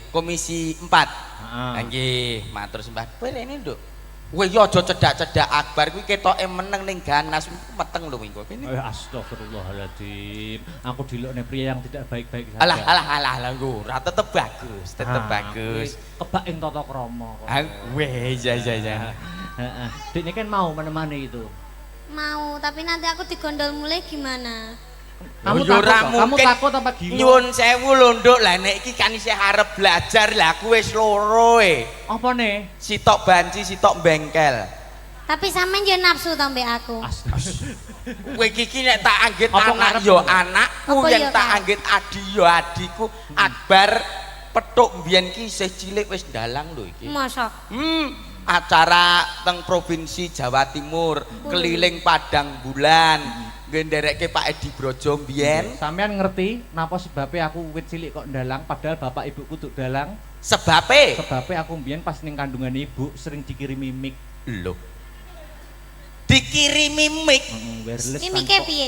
Komisi 4 Heeh. Nggih, matur sembah. Kowe rene, Nduk. Kowe yo aja cedak-cedak Akbar kuwi ketoke meneng ning ganas meteng lho kowe kene. Astagfirullahaladzim. Aku dilokne pria yang tidak baik-baik saja. Alah ora tetep bagus, tetep bagus. Kebak ing tata krama kok. Weh, ya. Heeh. Dekne kan mau menemani itu. Mau, tapi nanti aku digondol mulai gimana? Kamu Yo, takut, ora toh? Kamu mungkin. takut apa gila? Nyuwun sewu lho, Nduk. Lah nek iki kan isih arep belajar, lah aku wis loro Apa nih? Sitok banci, sitok bengkel. Tapi sampean yo nafsu to mbek aku. Kowe iki nek tak anggit Apa anak ngarep yo apa? anakku, Apa yang yo tak ngarep? anggit adi yo adiku. Akbar petuk mbiyen ki isih cilik wis ndalang lho iki. Mosok. Acara teng provinsi Jawa Timur, keliling Padang Bulan. Ngenderekke Pak Edi Brojo mbiyen. Sampean ngerti napa sebabnya aku wit cilik kok ndalang padahal bapak ibuku tuh dalang? Sebabe Sebabnya aku mbiyen pas ning kandungan ibu sering dikirimi mic. lho. Dikirimi mic. Wireless Ini mike piye?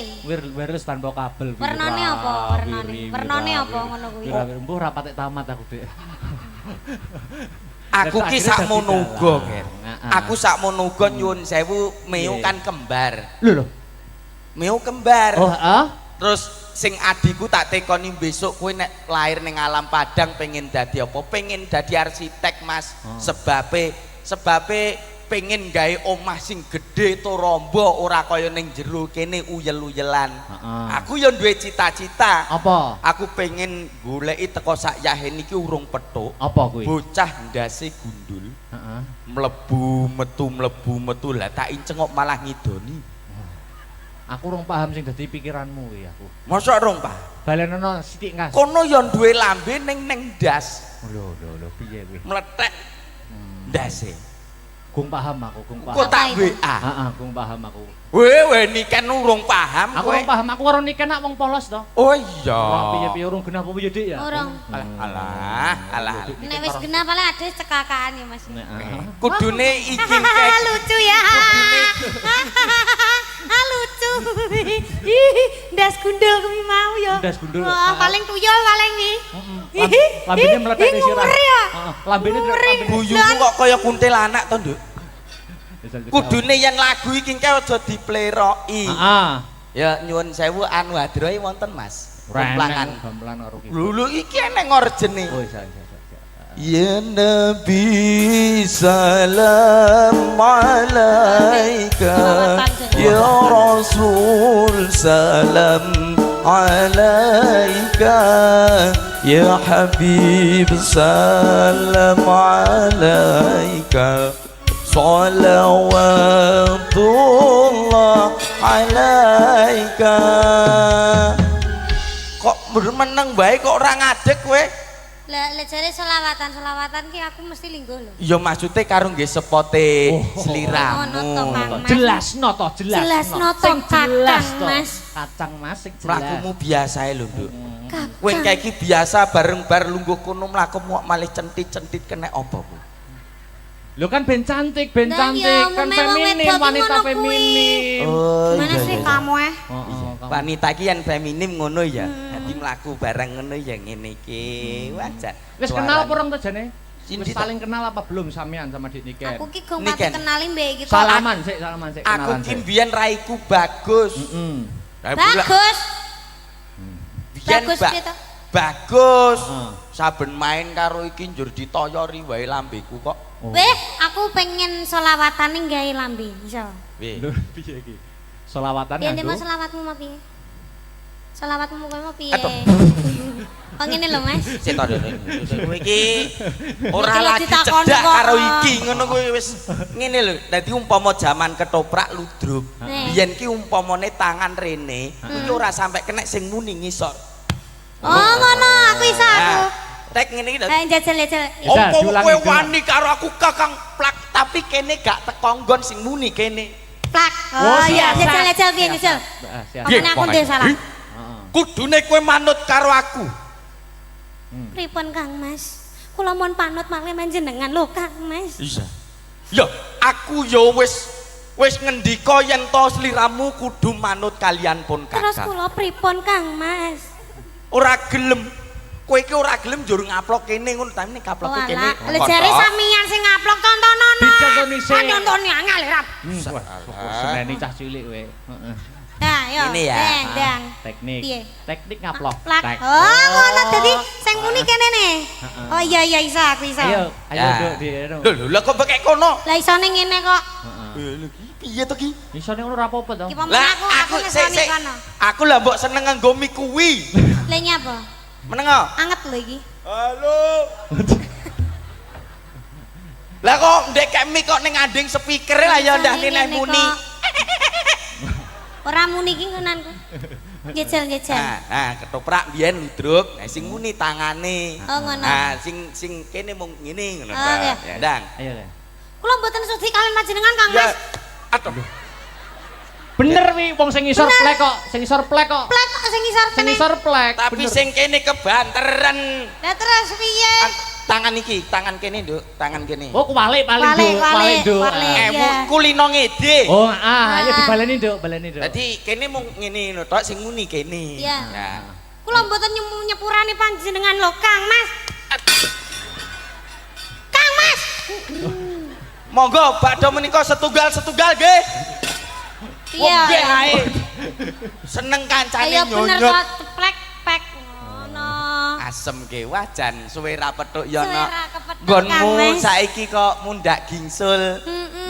wireless tanpa kabel. Warnane Wira, apa? Warnane. wiri, Warnane wira, apa wiri. ngono kuwi? Wira, mbuh ra patek tamat aku, Dik. Aku ki Akhirnya sakmono dadi uga, dalang. Ger. Heeh. Aku sakmono uga nyuwun sewu meo Nggih. kan kembar. Lho. Meo kembar. Oh, heeh. Terus sing adiku tak tekoni besok kowe nek lahir ning alam Padang pengen dadi apa? Pengen dadi arsitek, Mas. Oh. Sebabe pengen gawe omah sing gedhe to rombo ora kaya ning jero kene uyel-uyelan. Heeh. Aku ya duwe cita-cita. Apa? Aku pengen goleki teko sak yahe niki urung petuk. Apa kuwi? Bocah ndase gundul. Heeh. Mlebu metu lah tak inceng kok malah ngidoni. Aku urung paham sing dadi pikiranmu kuwi aku. Mosok rong, Pak? Balenono sithik ngas. Kono ya duwe lambe ning ndas. Lho piye kuwi? Meletek ndase. Gung paham aku, gung Kok paham. tak Apa itu? WA. Heeh, gung paham aku. Weh niken urung paham Aku kowe. urung paham, aku karo nikah nak wong polos to. Oh Ora iya. piye-piye urung genah apa piye Dik ya? Urung. Alah. Nek wis genah paling ada cekakaan ya Mas. Nek, heeh. Kudune iki kek. Lucu ya. Lucu. Ih, ndas gundul kuwi mau ya. Ndas gundul. Wah, paling tuyul paling nih. Lambene meletek di sirah. ngumur ya. Heeh, lambene Ngumuri. Guyumu kok kaya kuntilanak to, Nduk? Kudune. Kudune yen lagu iki engke aja dipleroki. Heeh. Ya nyuwun sewu anu hadrohe wonten, Mas. Komplangan. gamelan karo ki. Lulu iki enek ngorjene. Oh, iya. Ya Nabi salam alaika Ya Rasul salam alaika Ya Habib salam alaika Salawatullah alaika. Kok meneng bae kok ora ngadeg kowe? Lah jare selawatan ki aku mesti lingguh lho. Ya maksudnya karo nggih sepote Ngono to, sliramu. Kang Mas. Jelasno to, jelasno. Jelasno to, Sing jelas Kakang, to. Mas. Kacang Mas sing jelas. Mlakumu biasa lho, Nduk. Kakang. Kowe kae iki biasa bareng bar lungguh kono mlaku malih centit-centit kena apa ku? Lho kan ben cantik, ben Lah cantik, iya, kan memang feminim, wedok wanita ngono kuwi. feminim. Oh, Gimana sih kamu Heeh, kamu. Wanita ki yen feminim ngono ya. Dadi mlaku bareng ngono ya ngene iki. Wajar. Wis kenal apa orang jane? Sindi Wis ta- saling kenal apa belum sampean sama Dik Niken? Aku ki gong Niken. pati kenali mbek iki kok. Salaman sik, Aku kenalan ki sik. mbiyen raiku bagus. Heeh. Bagus. Biyen Bagus piye to? bagus. Heeh. Saben main karo iki njur ditoyori wae lambeku kok. Oh. Weh, aku pengen selawatan ning gawe lambe, iso. Weh. Lho piye iki? Selawatan Piye mau nganggo. selawatmu mau piye? Selawatmu kowe mau piye? Aduh. Oh ngene lho, Mas. Sik to kowe iki ora Iki lho lagi ditakoni cedak kok. karo iki ngono kuwi wis ngene lho. Dadi umpama jaman ketoprak ludruk. Nih. Biyen ki umpamane tangan rene kuwi ora sampe kena sing muni ngisor. Oh ngono, aku iso aku. Nah, tek ngene iki lho. Ayo jajal-jajal. Bisa, Opo diulangi, kowe diulangi. wani karo aku Kakang plak tapi kene gak teko nggon sing muni kene. Plak. Oh, Oh iya, siap, jajal-jajal piye siap, jajal. siap. Siap. Piye, Pokoknya aku pokoknya. ndek salah. Heeh. Kudune kowe manut karo aku. Pripun Kang Mas? Kula mohon panut malih panjenengan lho Kang Mas. Iya. Ya, aku ya wis ngendika yen to sliramu kudu manut kalian pun Terus Kakang. kula pripun Kang Mas? Ora gelem Kowe iki ora gelem njur ngaplok kene ngono, tapi nek kaploke kene. Lah jare sampeyan sing ngaplok tontonono. Dicontoni sik. Nyontoni angel rap. Seneni cah cilik kowe. Heeh. Nah, yo. Ini ya. Dang. Teknik. Piye? Teknik ngaplok. Plak. Tek. Oh, ngono dadi sing muni kene ne. Oh iya iya iso aku iso. Ayo, ayo Ya. Nduk di. Lho kok bekek kono? Lah isone ngene kok. Heeh. Piye to ki? Isone ngono ora apa-apa to. Ki pamen Lah aku sik ngesoni kono. Aku lah mbok seneng nganggo mie kuwi. Lah nyapa? Meneng kok? Anget lho iki. Halo. Lah kok ndek mie kok ning anding speaker lah ya ndak nek muni. Ora muni iki ngonanku. Jejel. Nah, ketoprak biyen ludruk, nah sing muni tangane. Oh ngono. Nah, sing kene mung ngene ngono. Oh, iya. Ya, Dang. Ayo. Le. Kula mboten sudi kalian panjenengan Kang Ya. Mas. Aduh. Bener wi wong sing ngisor plek kok, sing ngisor plek kok. Plek kok sing ngisor Sing kene. ngisor plek. Tapi bener. sing kene kebanteren. Lah terus piye? Tangan iki, tangan kene, Nduk, tangan kene. Oh, kuwalik paling Nduk, Walik, Nduk. walik. Ah. Iya. Kulino ngede. Oh, ayo Ah. dibaleni Nduk, baleni Nduk. Dadi kene mung ngene lho tok sing muni kene. Iya. Ya. Kula mboten nyepurani panjenengan lho Kang Mas. Kang Mas. Monggo bakdo menika setunggal nggih. Iya. Nggih ae. Seneng kancane Ayo bener nyonyot. kok ceplek pek ngono. Asem ke wajan suwe ra petuk ya Suwe ana. ra kepethuk, Nggonmu Kang Mas. saiki kok mundak gingsul.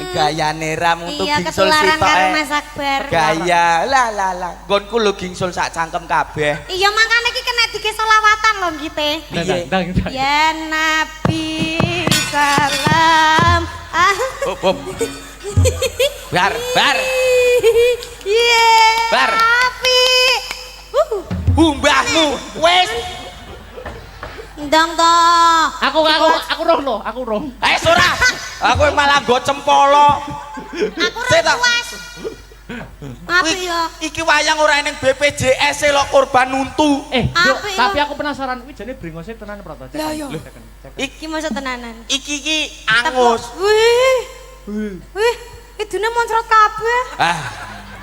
Gayane ra mutu Iya gingsul ketularan sitok. karo Mas Akbar. Gaya lah. Nggonku lho gingsul sak cangkem kabeh. Iya makane iki kena dige selawatan lho ngite. Piye? Dang. Ya Nabi salam. Hop. Bar. Iya. Bar. Nabi. Mbahmu wis. Ndang to. Aku roh lo, aku roh. Ora. Aku malah nggo cempolo. Aku Sik ra ta. puas. Apa ya? Iki wayang ora ning BPJS e lho korban untu. Nduk, Apik lho. tapi aku penasaran, kuwi jane brengose tenan apa to? Lah, iya. Cek. Iki masa tenanan. Iki angus. Wih, idune moncrot kabeh. Ah,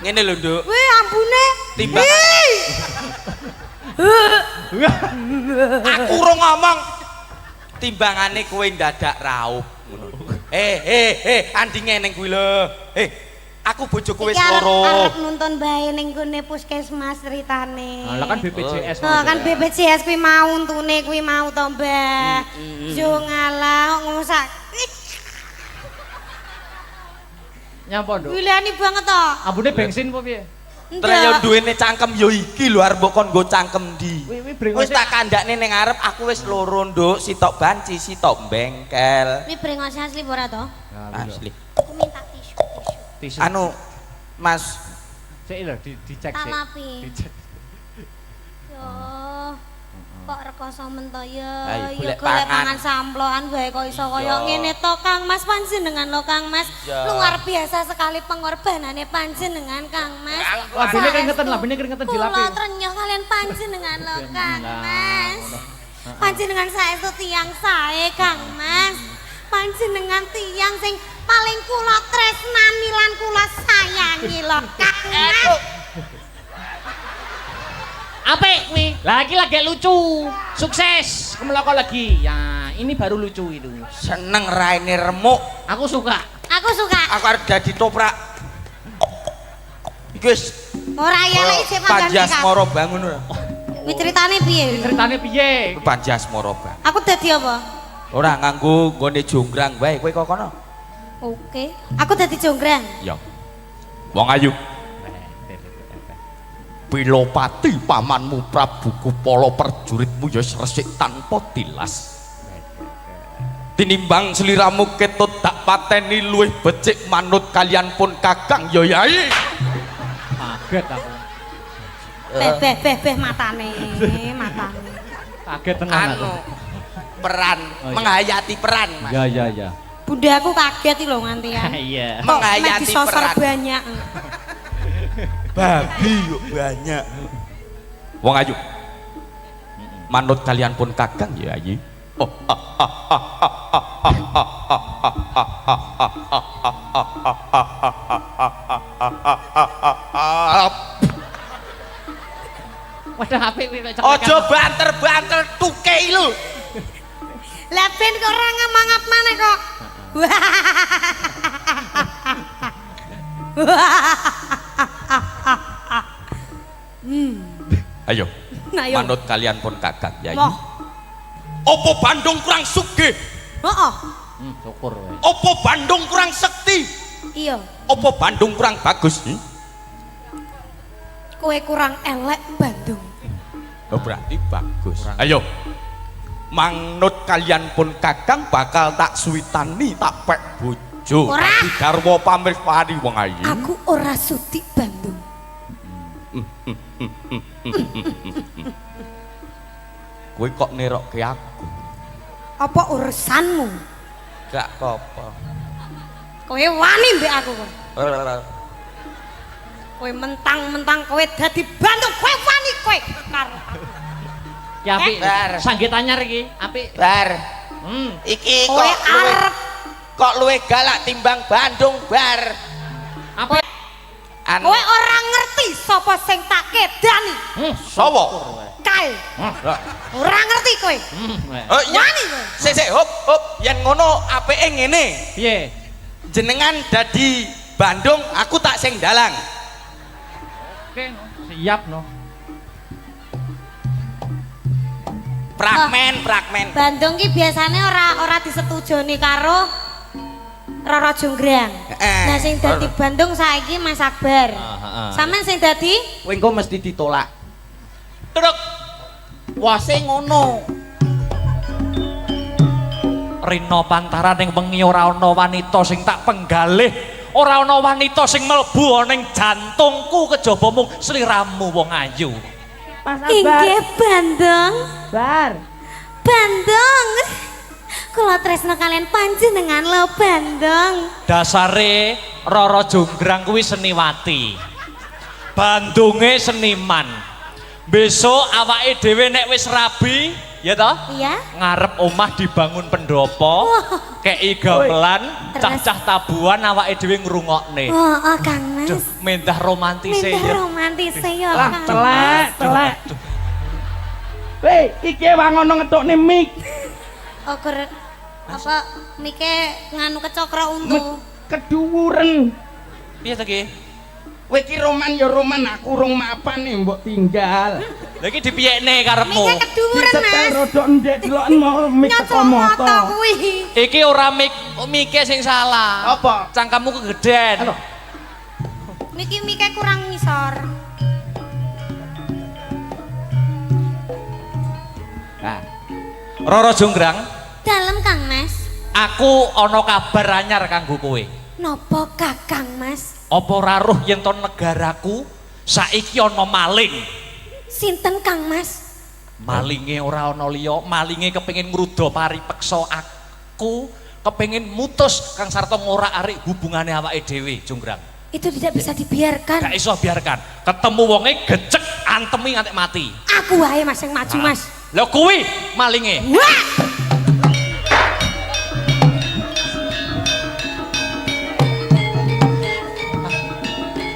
ngene lho, Nduk. Wih, ampune. Timbang. Wih. Aku ora ngomong. Timbangane kowe ndadak raup ngono. Andinge ning kuwi lho. Aku bojoku wis Iki loro. arep nuntun bae ning gone puskesmas ceritane. Lah kan BPJS. Oh, kan BPJS kuwi mau untune kuwi mau to, Mbak. Yo ngalah kok ngosak. Nyapa, Nduk? Gulani banget to. Ambune bensin apa piye? Terus yo duwene cangkem yo iki lho arep mbok kon nggo cangkem ndi. Wi Wis brengose. tak kandakne ning arep aku wis loro, Nduk. Sitok banci, sitok bengkel. Ini brengose asli ora to? Asli. Aku minta tisu. Tisu. Anu, Mas, Sik lho dicek sik. Talapi. Dicek. Yo. Kok rekoso men to ya? Ayo, Ya golek golek pangan. pangan samplokan bae kok iso Iya. kaya ngene to Kang Mas panjenengan lo Kang Mas. Iya. Luar biasa sekali pengorbanannya panjenengan Kang Mas. Labine keringetan dilapi. Kula trenyuh kalian panjenengan lo Kang Nah, Mas. ngono. Panjenengan saestu tiyang sae Kang Mas. Panjenengan tiyang sing paling kula tresnani lan kula sayangi lo Kang Mas. Apik kuwi. Lagi lucu. Sukses. Kemeloko lagi. Ya, ini baru lucu itu. seneng raine remuk. Aku suka. Aku suka. Aku arep dadi toprak. Iki wis Ora ya lek isih panjang Panjasmara bangun ora. Kuwi ceritane piye? Ceritane piye? Panjasmara bangun. Aku dadi apa? Ora nganggo nggone jonggrang wae kowe kok kono. Oke. Aku dadi jonggrang. Ya. Wong ayu. Pilopati pamanmu Prabu Kupala perjuritmu ya resik tanpa tilas. Tinimbang sliramu ketut tak pateni luwih becik manut kalian pun Kakang ya Yai. Kaget aku. Beh matane. Kaget tenan aku. Anu peran, Oh, iya. menghayati peran, Mas. Ya. Bunda aku kaget iki lho nganti ya. Iya. Kok Menghayati mek disosor peran. banyak. Babi yuk banyak. Wong ayu. Manut kalian pun Kakang ya Yai. Oh. Waduh apik kuwi kok. Aja banter-banter tukei lho. Lah ben kok ora ngamangap maneh kok. Ayo. Ayo. Manut kalian pun Kakang Yai. Wah. Apa Bandung kurang sugih? Heeh. Syukur wae. Apa Bandung kurang sekti? Iya. Apa Bandung kurang bagus? Kowe kurang elek Bandung. Oh, berarti bagus. Ayo. Manut kalian pun Kakang bakal tak suwitani tak pek bojo. Ora. Tapi garwa pamripani wong ayu. Aku ora sudi Bandung. Kowe kok nerokke aku? Apa urusanmu? Gak apa-apa. Kowe wani mbek aku kowe. Kowe mentang-mentang kowe dadi Bandung, kowe wani kowe. Karo Ki apik. Bar. Sanggit anyar iki, apik. Bar. Hmm. Iki kowe arep kok luwe galak timbang Bandung, Bar. Apa? Anu kowe ora ngerti sapa sing tak kedani. sapa? Kae. Ora ngerti kowe. Oh iya. Wani kowe. Sik hop yen ngono apike ngene. Piye? Jenengan dadi Bandung, aku tak sing dalang. Oke, no. Siap no. Fragmen. Bandung ki biasane ora disetujoni karo Roro Jonggrang. Nah sing dadi Bandung saiki Mas Akbar. Sampeyan sing dadi Kowe engko mesti ditolak. Truk. Wase ngono. Rina pantaran ning wengi ora ana wanita sing tak penggalih, ora ana wanita sing mlebu ning jantungku kejaba mung sliramu wong ayu. inggih Bandung. Bar. Bandung. Kula tresno kalian panjenengan lho Bandung. Dasare Roro Jonggrang kuwi seniwati. Bandunge seniman. Besok awake dhewe nek wis rabi, ya toh? Iya. Ngarep omah dibangun pendopo, kei gamelan, cah-cah tabuhan awake dhewe ngrungokne. Oh, Kang Mas. Duh, mendah romantise Minta ya. romantis ya Lah, Kang. telek. Weh, iki wae ngono ngetokne mic. Oh, apa mike nganu kecokro untu. Keduwuren. Piye to ki? Kowe iki roman ya roman, aku rung mapan nih mbok tinggal. Lah iki dipiyekne karepmu. Mike keduren Setel Mas. rodok ndek deloken mau mic teko Nyocok moto moto. kuwi. Iki ora mike sing salah. Apa? Cangkemmu kegeden. Halo. Mike kurang ngisor. Nah, Roro Jonggrang, Dalem Kang Mas. aku ana kabar anyar kanggo kowe. Nopo Kakang Mas? Apa raruh yen to negaraku saiki ana maling. Sinten Kang Mas? Malinge ora ana liya, malinge kepengin ngruda paripeksa aku, kepengin mutus Kang Sarta ngorak-arik hubungane awake dhewe, Jonggrang. Itu tidak bisa dibiarkan. Gak iso biarkan. Ketemu wonge gecek antemi nganti mati. Aku wae Mas yang maju Mas. Lho kuwi malinge. Wah!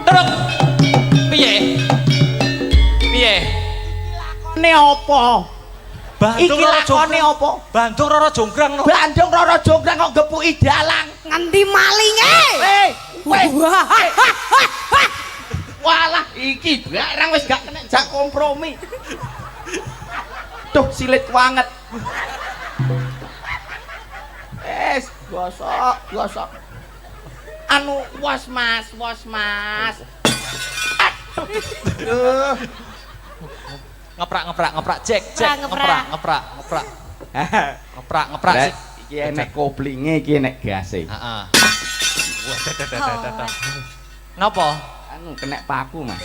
Terus piye? Piye? ne apa? Bandung Iki Roro lakone Jonggrang. apa? Bandung Roro Jonggrang no. Bandung Roro Jonggrang kok gepuki dalang. Ngendi malinge? Weh, walah iki barang wis gak kena jak kompromi. Duh silit banget. Gosok. Anu was mas. Aduh. Ngeprak cek ngeprak. Nek, iki enek koplinge, iki enek gase. Heeh. Napa? Anu kena paku, Mas.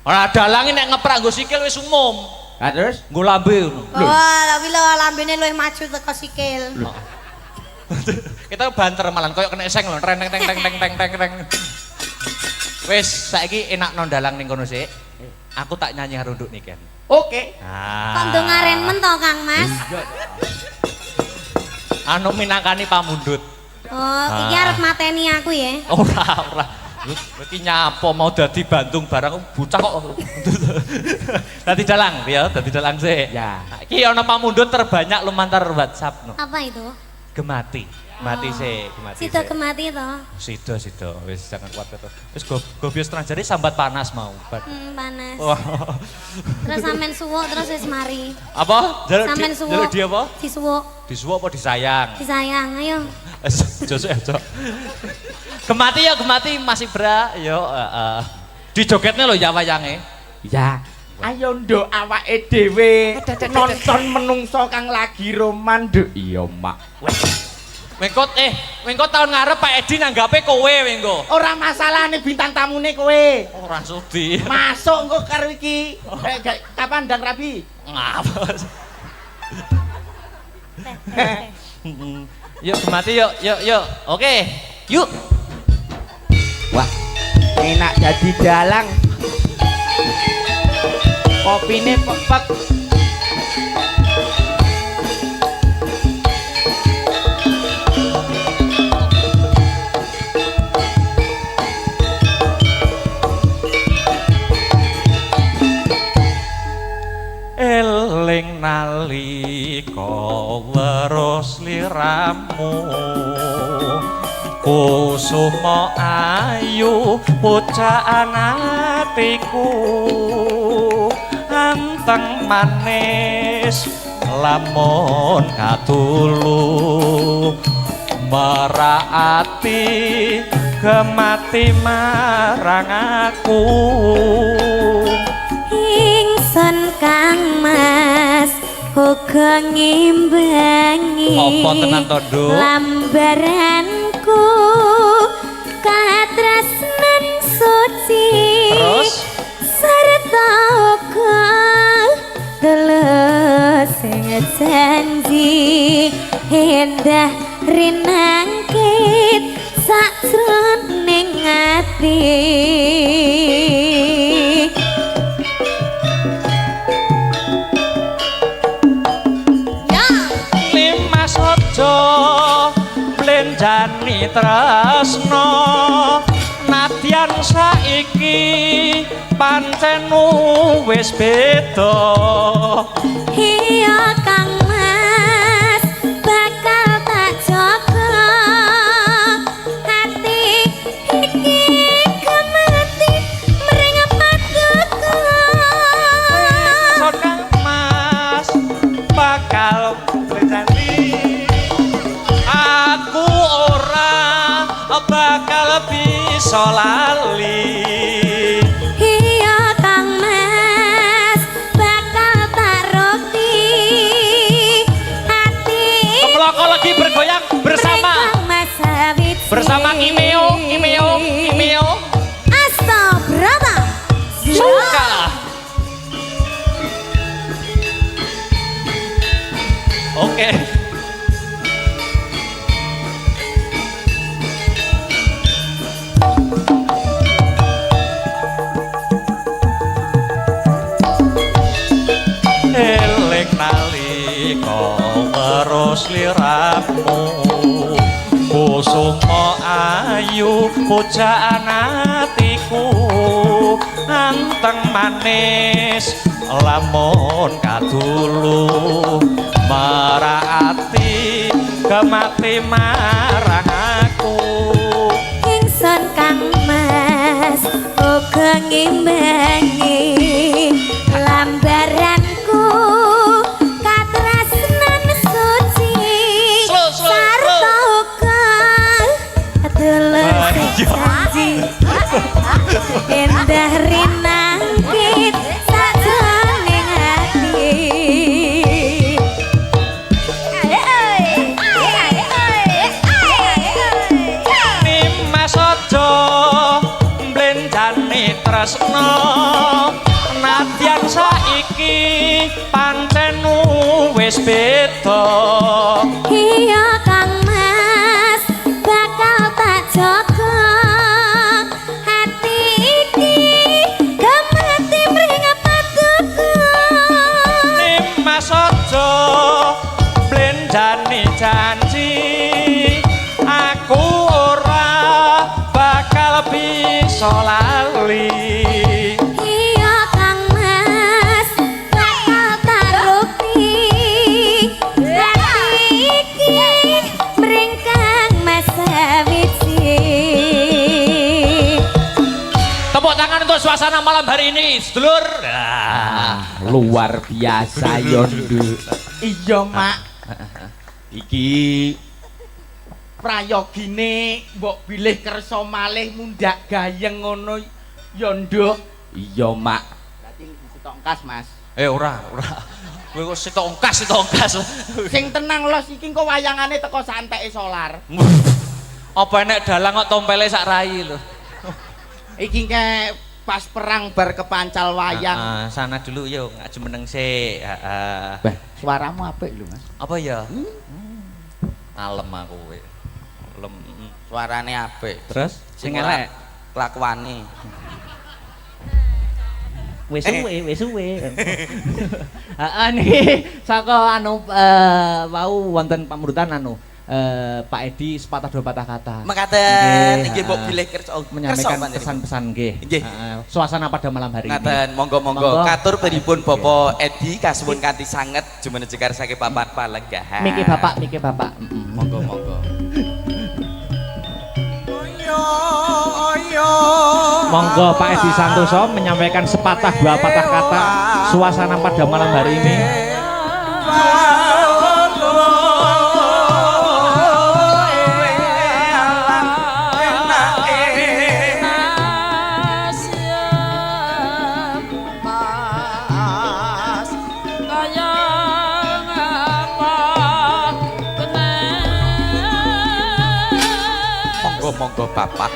Ora dalange nek ngeprak nggo sikil wis umum. Lah terus Nggo lambe ngono. Oh, tapi lo lambene luwih maju teko sikil. Kita banter malan koyo kena seng lho, teng. Wis saiki enak no dalang ning kono sik. Aku tak nyanyi harunduk niken. oke. Kok ndongaren men to Kang Mas? Anu minangkani pamundhut. Oh, iki arep mateni aku ya. Ora. Iki nyapa mau dadi Bandung barang bocah kok. Dadi dalang ya, dadi dalang sih. Ya. Iki ana pamundhut terbanyak lumantar WhatsApp no. Apa itu? Gemati. Mati sih, gemati. Sida kemati to. Sida, wis jangan kuat to. Wis go bios trajari sambat panas mau. Panas. Wah. Terus sampean suwuk terus wis mari. Apa? Sampean suwuk. Jaluk dia apa? Disuwuk. Disuwuk apa disayang? Disayang, ayo. Josok aja. Gemati masih bra, yo dijogetne lho ya wayange. Ya. Ayo nduk awake dhewe nonton menungso kang lagi roman nduk. Iya, Mak. Wengko tahun ngarep Pak Edi nanggape kowe wengko. Ora masalah nih bintang tamune kowe. Ora sudi. Masuk engko karo iki. Kapan ndang rabi? Ngapa? Yuk Gemati yuk. Oke. Yuk. Wah, enak jadi dalang. Kopine pepek. Eling nalika weruh sliramu kusuma ayu pucaan atiku anteng manis lamun katulu meraati gemati marang aku Ingsun Kang Mas uga ngimbangi apa tenan to, Nduk? Lambaranku katresnan suci Terus sarta uga tulus sing janji endah rinangkit sakjroning ati blenjani tresno nadyan saiki pancen wis beda iya Kang Mas bakal tak jaga hati iki gemati mring paduka son Kang Mas bakal blenjani aku ora bakal bisa lali iya Kang Mas bakal tak roti hati Kemloko lagi bergoyang bersama Kang Mas sawit bersama Imeo Asta Brata suka oke. Eling nalika weruh sliramu kusuma ayu pujaan atiku anteng manis lamun kadulu meraati gemati marang aku ingsun Kang Mas uga ngimbangi lambaranku katresnan suci sarta uga tulus janji endah rinangkit sakjroning ati Nimas aja mblenjani tresno nadyan saiki pancen wis beda iya Kang Mas bakal tak jaga hati iki gemati mring paduka Nimas aja mblenjani janji aku ora bakal bisa suasana malam hari ini, sedulur. Luar biasa Yondo. Iya, Mak. Iki prayogine mbok bilih kersa malih mundak gayeng ngono Yondo. Iya, Mak. Berarti sitok engkas, Mas. Ora. Kowe kok sitok ongkas. Sing tenang los iki engko wayangane teko santeke solar. Apa enek dalang kok tompele sak rai lho. Iki ke pas perang bar kepancal wayang. Sana dulu yuk, ngaju meneng sik. Bah, suaramu apik lho, Mas. Apa ya? Alem aku kowe. Alem. Suarane apik. Terus sing elek kelakuane. wis suwe. Heeh niki saka wau wonten pamrutan Pak Edi sepatah dua patah kata. Mekaten nggih mbok bilih kersa menyampaikan pesan-pesan nggih. Suasana pada malam hari ini. Ngaten, monggo. Katur pripun Bapak Edi kasuwun kanthi sanget jumeneng saking papan palenggahan. Miki Bapak. Monggo. Monggo Pak Edi Santoso menyampaikan sepatah dua patah kata suasana pada malam hari ini. Monggo Bapak.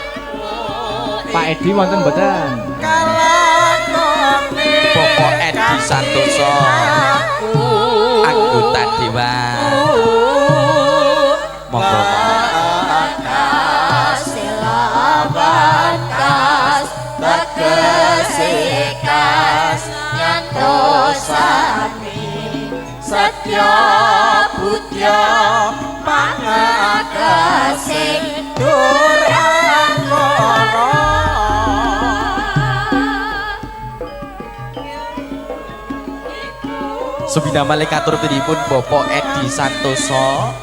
Pak Edi wonten mboten? Bapak Edi Santoso anggota dewan. Monggo. Silabakas tegesikas nyantosami setya budya pangagasing Subina malikatur pripun Bapak Edi Santoso.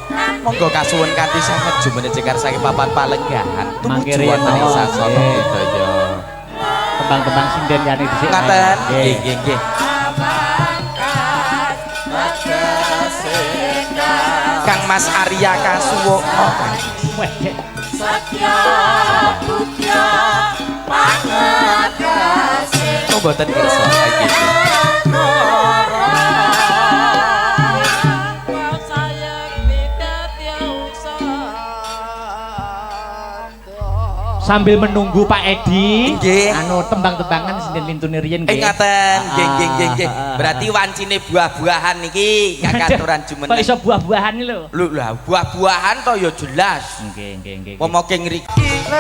Monggo kasuwun kanthi sanget jumeneng saking papan palenggahan tumuju wonten ing sasana budaya. Tembang-tembang sinden yani dhisik. Ngaten. Nggih. Kang Mas Arya Kasuwono. Satya Budha Pangagasing. Oh mboten kersa iki. Sambil menunggu Pak Edi, nggih. Tembang-tembangan sinden lintune riyen nggih. Ngaten, nggih. Berarti wancine buah-buahan niki ngakaturan jumeneng. Kok iso buah-buahan iki lho? Lho lah, buah-buahan to ya jelas. Nggih. Pomoke ngriki.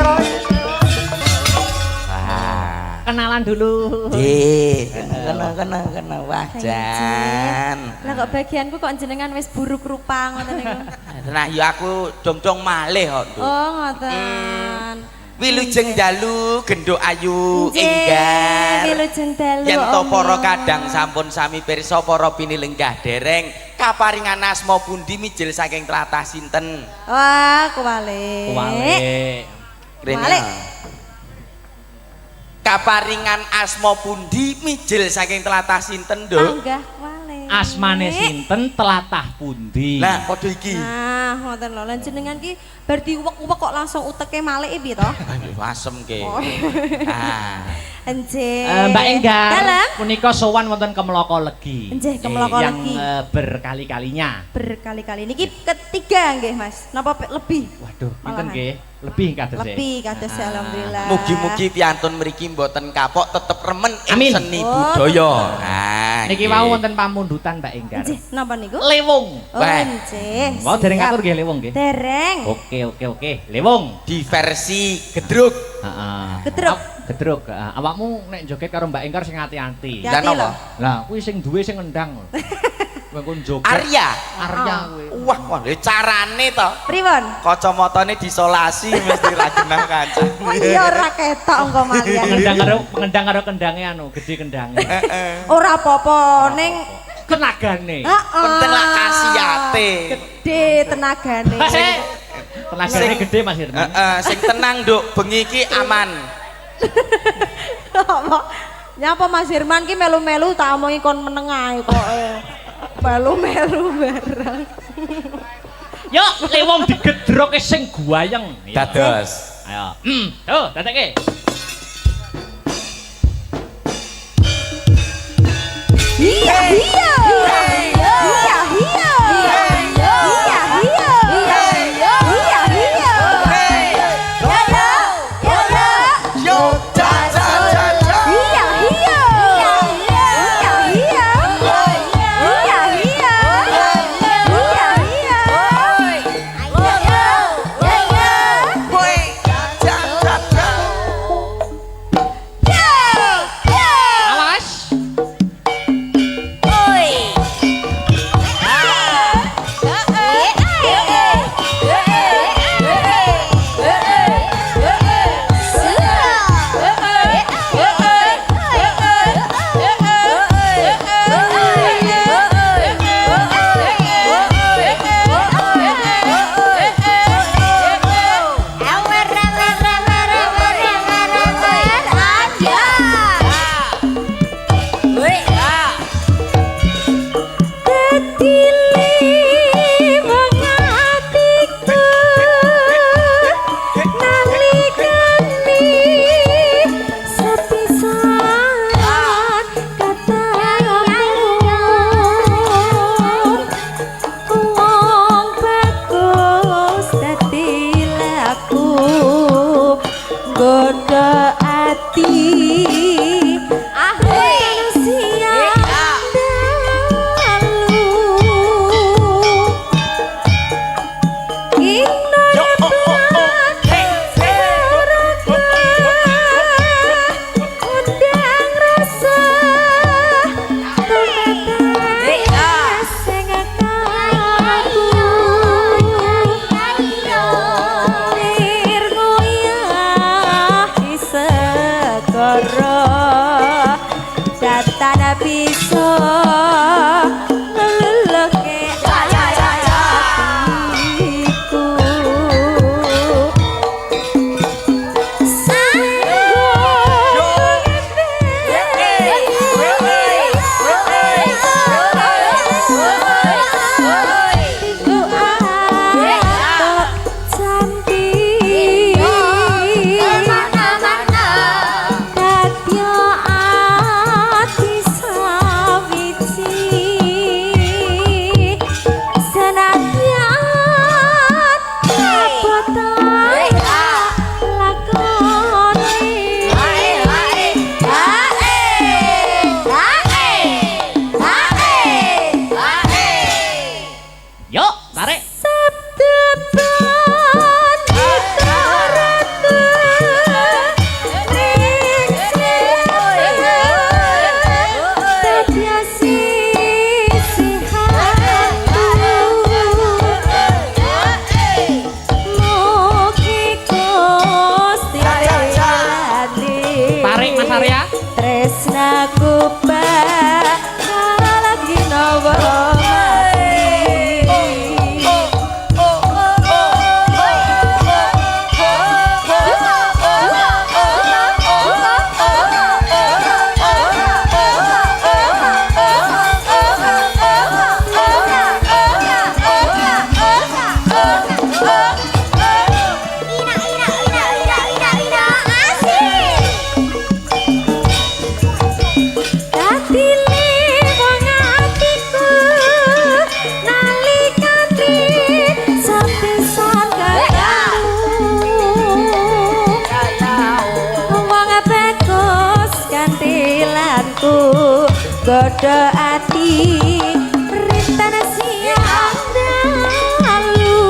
Kenalan dulu. Nggih, kena wajan. Lah kok bagianku kok jenengan wis buruk rupa ngoten niku. Nah, ya aku dong-dong malih kok. Oh, ngoten. Wilujeng dalu genduk ayu enggar. Wilujeng dalu. Yen to para kadang sampun sami pirsa para pinilenggah dereng kaparingan asma pundi mijil saking tlatah sinten? Wah, kuwalik. Kuwalik. Kaparingan asma pundi mijil saking tlatah sinten, Nduk? Anggah kuwalik. Asmane sinten tlatah pundi? Nah, padha iki. Nah, ngoten lho. Lan jenengan ki bar diuwek-uwek kok langsung uteke malike piye to? Asem ke. Enjih. Mbak Enggar, Dalem? punika sowan wonten Kemloko Legi. Enjih, Kemloko Legi. Yang berkali-kalinya. Berkali-kali. Niki ketiga nggih, Mas. Napa lebih? Waduh, pinten Malahan. nggih? Lebih kados Lebih kados alhamdulillah. Mugi-mugi piantun mriki mboten kapok tetep remen ing Amin. seni Oh, budaya. Nah, Niki nggih. wau wonten pamundutan Mbak Enggar. Enjih, napa niku? Lewung. Oh, Wah. enjih. Mau dereng siap. atur nggih lewung nggih. Dereng. Oke. Lewung. Di versi gedruk. Heeh. Gedruk. Gedruk. Awakmu nek joget karo Mbak Enggar sing ati-ati. Ya. Hati-hati Dan apa? lho. Lah, kuwi sing duwe sing ngendang. Kowe kon joget. Arya. Arya kuwi. Wah, carane to. Pripun? Kacamatane disolasi mesti ra genah kanca. Oh iya ora ketok engko malian. Pengendang karo kendange gede kendange. Ora apa-apa ning Tenagane. Penting lah kasiate. Gede tenagane. Tenagane gede Mas Hirman. Sing tenang, Nduk, bengi iki aman. Nyapa Mas Herman ki melu-melu tak omongi kon meneng ae kok. Melu-melu bareng. Yo, le wong digedroke sing guayeng. Dados. Ayo. Tuh, dadekke. Iya, iya. Iya, iya. Iya, iya. Iya, iya. Yo, ja ja ja ja. Iya, iya. Iya, iya. Iya, iya. Woi, ja ja ja. Awas. Goda ati siang dalu Yo, undang rasa sing lir ngoyah di segara datana bisa ngeleleke atiku Yo, tarik. Tarik Mas Arya. Tresnaku lagi nopo goda ati rintana siang dalu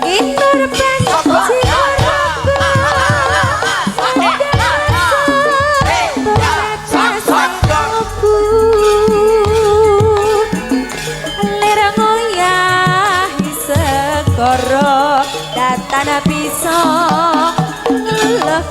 inur benci datana bisa ngeleh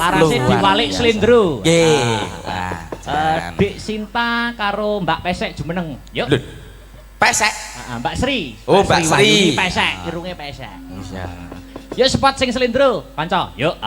Parasé diwalik slendro. Nggih. Dik Sinta karo Mbak Pesek jumeneng. Yuk. Pesek. Mbak Sri. Oh, Mbak Sri. Pesek, irunge pesek. Iya. Yuk spot sing slendro, kanca. Yuk,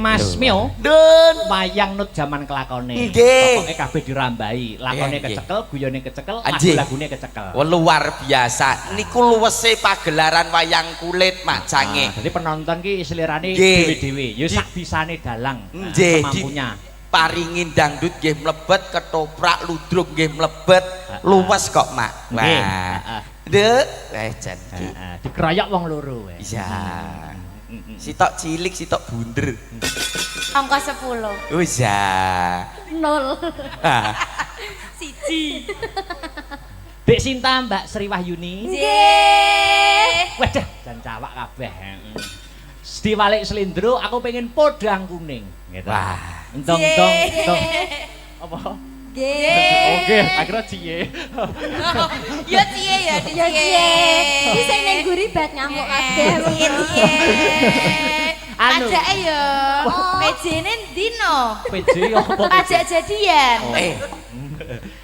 Mas Mio, Dun. wayang nut jaman kelakone. Nggih. Pokoke kabeh dirambahi, lakone Nggih. kecekel, guyone kecekel, Anjing. lagune kecekel. Wah, luar biasa. Niku luwese pagelaran wayang kulit macange. Jadi penonton ki selirane Nggih. dhewe-dhewe, ya sak bisane dalang. Nggih, Mampunya. Paringin dangdut nggih mlebet, ketoprak ludruk nggih mlebet. Luwes kok, Mak. Nggih. Wah. Dek, jan iki. Dikeroyok wong loro. Iya. Sitok cilik, sitok bunder. Angka 10. Oh iya. 0. Siji. Dek Sinta Mbak Sri Wahyuni. Nggih. Wadah, jan cawak kabeh. Diwalik slendro, aku pengen podang kuning. Gitu. Wah. Entong. Apa? Nggih. Oke, akhirnya cie. Ya ciye ya, Ya ciye. Iki sing ning guri bat ngamuk kabeh. Anu. Pajake ya. PJ-ne ndino. PJ apa? Pajak jadian.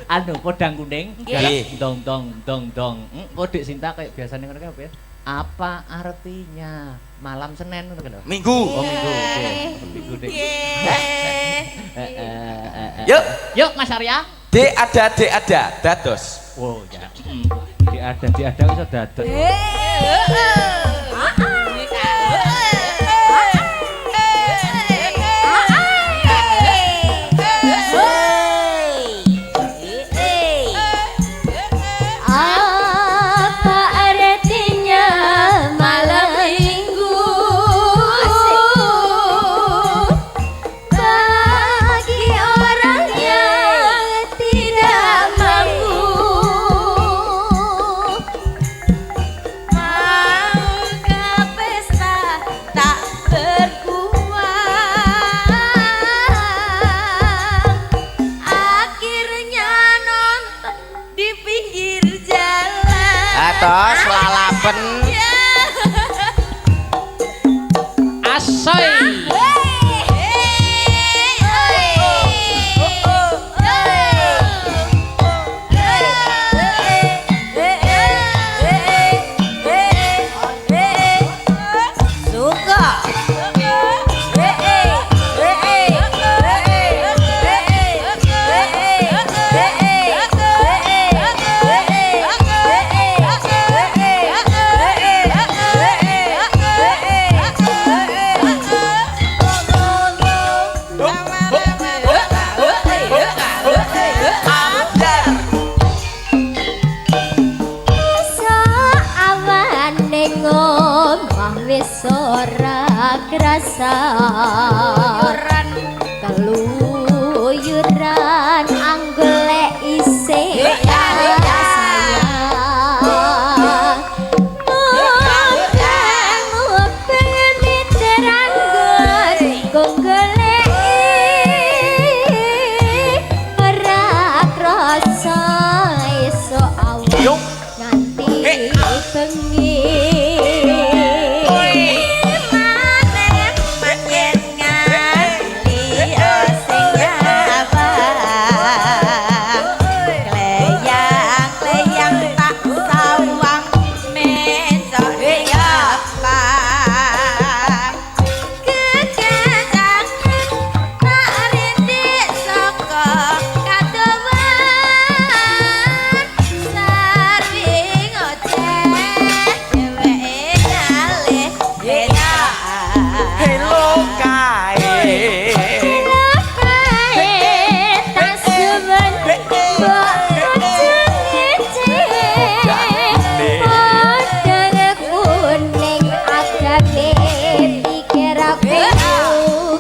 Anu podang kuning. Nggih. Dong. Kok Dek Sinta kayak biasanya ngono ki apa ya? Apa artinya malam Senin ngono kan? Minggu. Oh, Minggu. Oke. Minggu Dek. Yuk Mas Arya. Dek ada, dados. Wow, ya. Di ada iso dados. Apa artinya malam minggu bagi orang yang tidak mampu? Mau ke pesta tak berkuah, akhirnya nonton di pinggir jalan. Atos lalapen. Asoy. Wis ora krasa keluyuran anggolek isih sayang pengen diterangkan golek ora krasa esuk awan nganti bengi gawe pikir aku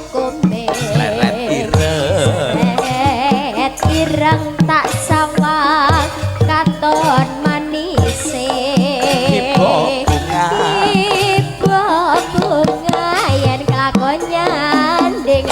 hukume leret ireng tak sawang katon manise ibu bunga yen kelakon nyanding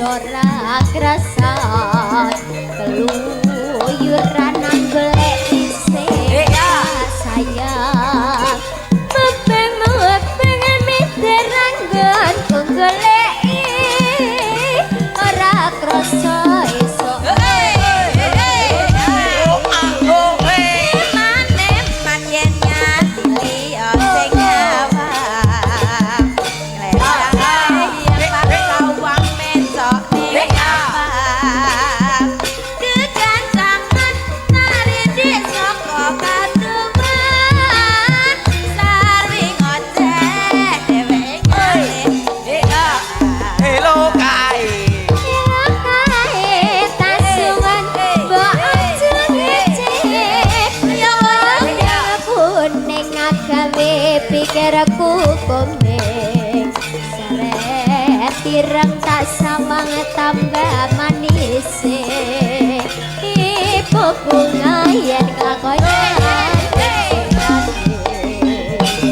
ora krasat keluyuran nang golek isih sayang mepeng miterang gantung goleki ora krasa esuk pikirku komeng seret tirang tak sawang tambah manis ibu bunga yen kakoyan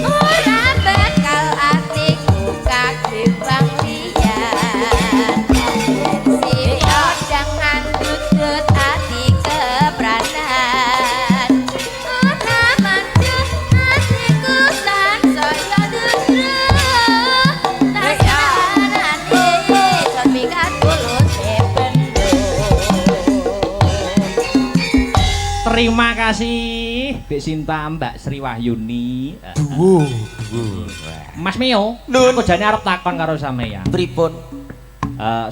ora bakal atiku kagebang liyan si odang ngandut ati kebranan ora manjur atiku saya terima kasih Mbak Sinta, Mbak Sri Wahyuni. Mas Mio, aku jane arep takon karo sampeyan. Pripun?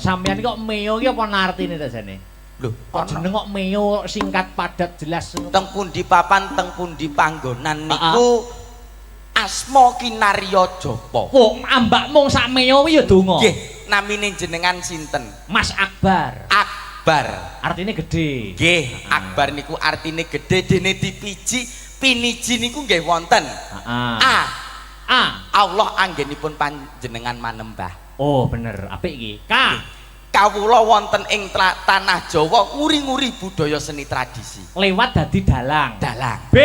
Sampeyan kok Mio ki apa artine ta jane? Lho, jeneng kok Mio singkat padat jelas. Teng pundi papan, teng pundi panggonan niku asma kinarya japa. Wong ambak mung sak Mio kuwi ya donga. Nggih, namine jenengan sinten? Mas Akbar. Akbar. Artine gede. Nggih, Akbar niku artine gede dene dipiji, piniji niku nggih wonten. Allah anggenipun panjenengan manembah. Oh, bener. Apik iki. Kawula wonten ing tanah Jawa nguri-nguri budaya seni tradisi. Lewat dadi dalang. Dalang. B.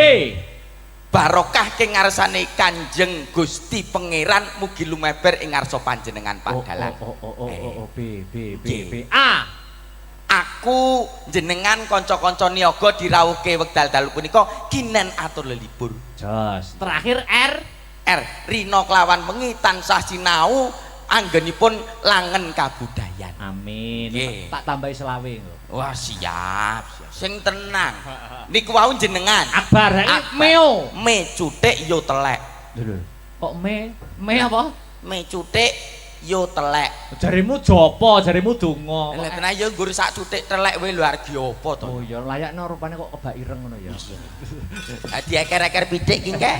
Barokah ing ngarsane Kanjeng Gusti Pangeran mugi lumeber ing ngarsa panjenengan Pak Dalang. B. Aku jenengan kanca-kanca niaga dirawuhke wekdal dalu punika kinen atur lelipur. Jos. Terakhir R. Rina kelawan wengi tansah sinau anggenipun langen kabudayan. Amin. Yeah. Tak tambahi selawe. Wah, siap. Sing tenang. Niku wau jenengan. Akbar iki Meo. Me cutik yo telek. Lho. Kok me apa? Me cutik yo telek. Jarimu jopo, jarimu donga. Lah tenan yo nggur sak cutik telek wae lho arep apa to. Oh ya layakno rupane kok kebak ireng ngono ya. Dadi eker-eker pitik ki kek.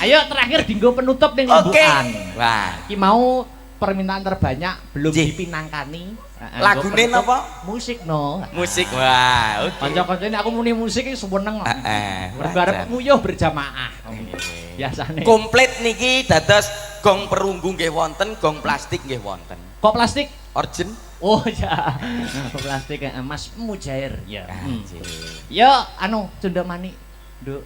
Ayo terakhir dinggo penutup ning rembukan. Wah, iki mau permintaan terbanyak belum dipinangkani. Lagune napa? Musik no. Musik. Wah, oke. Kanca-kancane aku muni musik iki seneng. Heeh. Arep nguyuh berjamaah. Biasane. Komplit niki dados gong perunggu nggih wonten, gong plastik nggih wonten. Kok plastik? Origin. Oh ya. Plastik Mas Mujair ya. Nggih. Yo anu Cundamani. Nduk.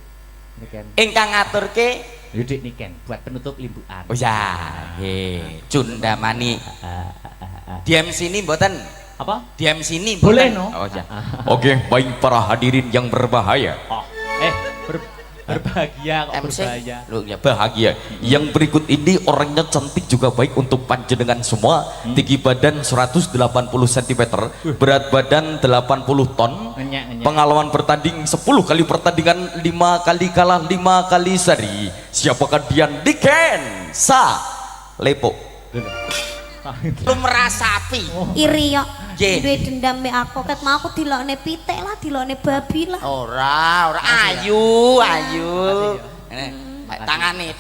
Ingkang ngaturke Yudik niken buat penutup limbuan. Oh ya, Cundamani. Diam sini mboten. Apa? Diam sini Boleh mboten? no. Oh ya. Oke, baik para hadirin yang berbahaya. Oh, berbahagia kok berbahaya. Lu ya Bahagia. Yang berikut ini orangnya cantik juga baik untuk panjenengan semua. Tinggi badan 180 cm, berat badan 80 ton. Ngenyak. Pengalaman bertanding 10 kali pertandingan, 5 kali kalah, 5 kali seri. Siapakah dia? Diken Sa Lepo. lu merasapi. Iri yo. Ye. Duwe dendam me aku ket mau aku dilokne pitik lah, dilokne babi lah. Ora, ayu. Tangane.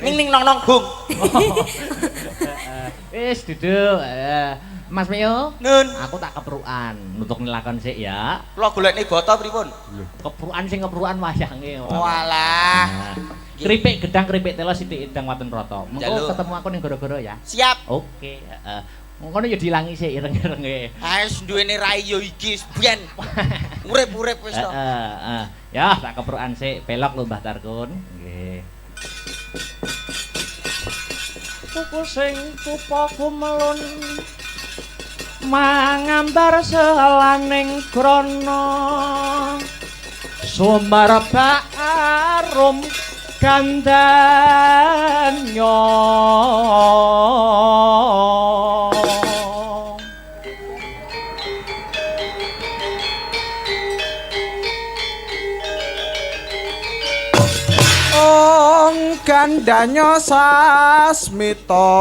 Ning nong bung. Wis duduk. Mas Mio, Nun, aku tak kepruan nutuk nilakon sik ya. kula golekne boto pripun? Kepruan wayange. Walah. Keripik gedang, keripik telo, sithik edang watun rata. Mengko Jaluk. ketemu aku ning gara-gara ya. Siap. Oke, heeh. Ngono ya dilangi sik ireng-irenge. Wis duwene rai yo iki biyen. Urip-urip wis to. Heeh. Ya, tak keprukan sik, pelok lho Mbah Tarkun. Nggih. Tuku sing tupa kumelun mangambar selaning krana sumber barum gandanya. Gandanya sasmita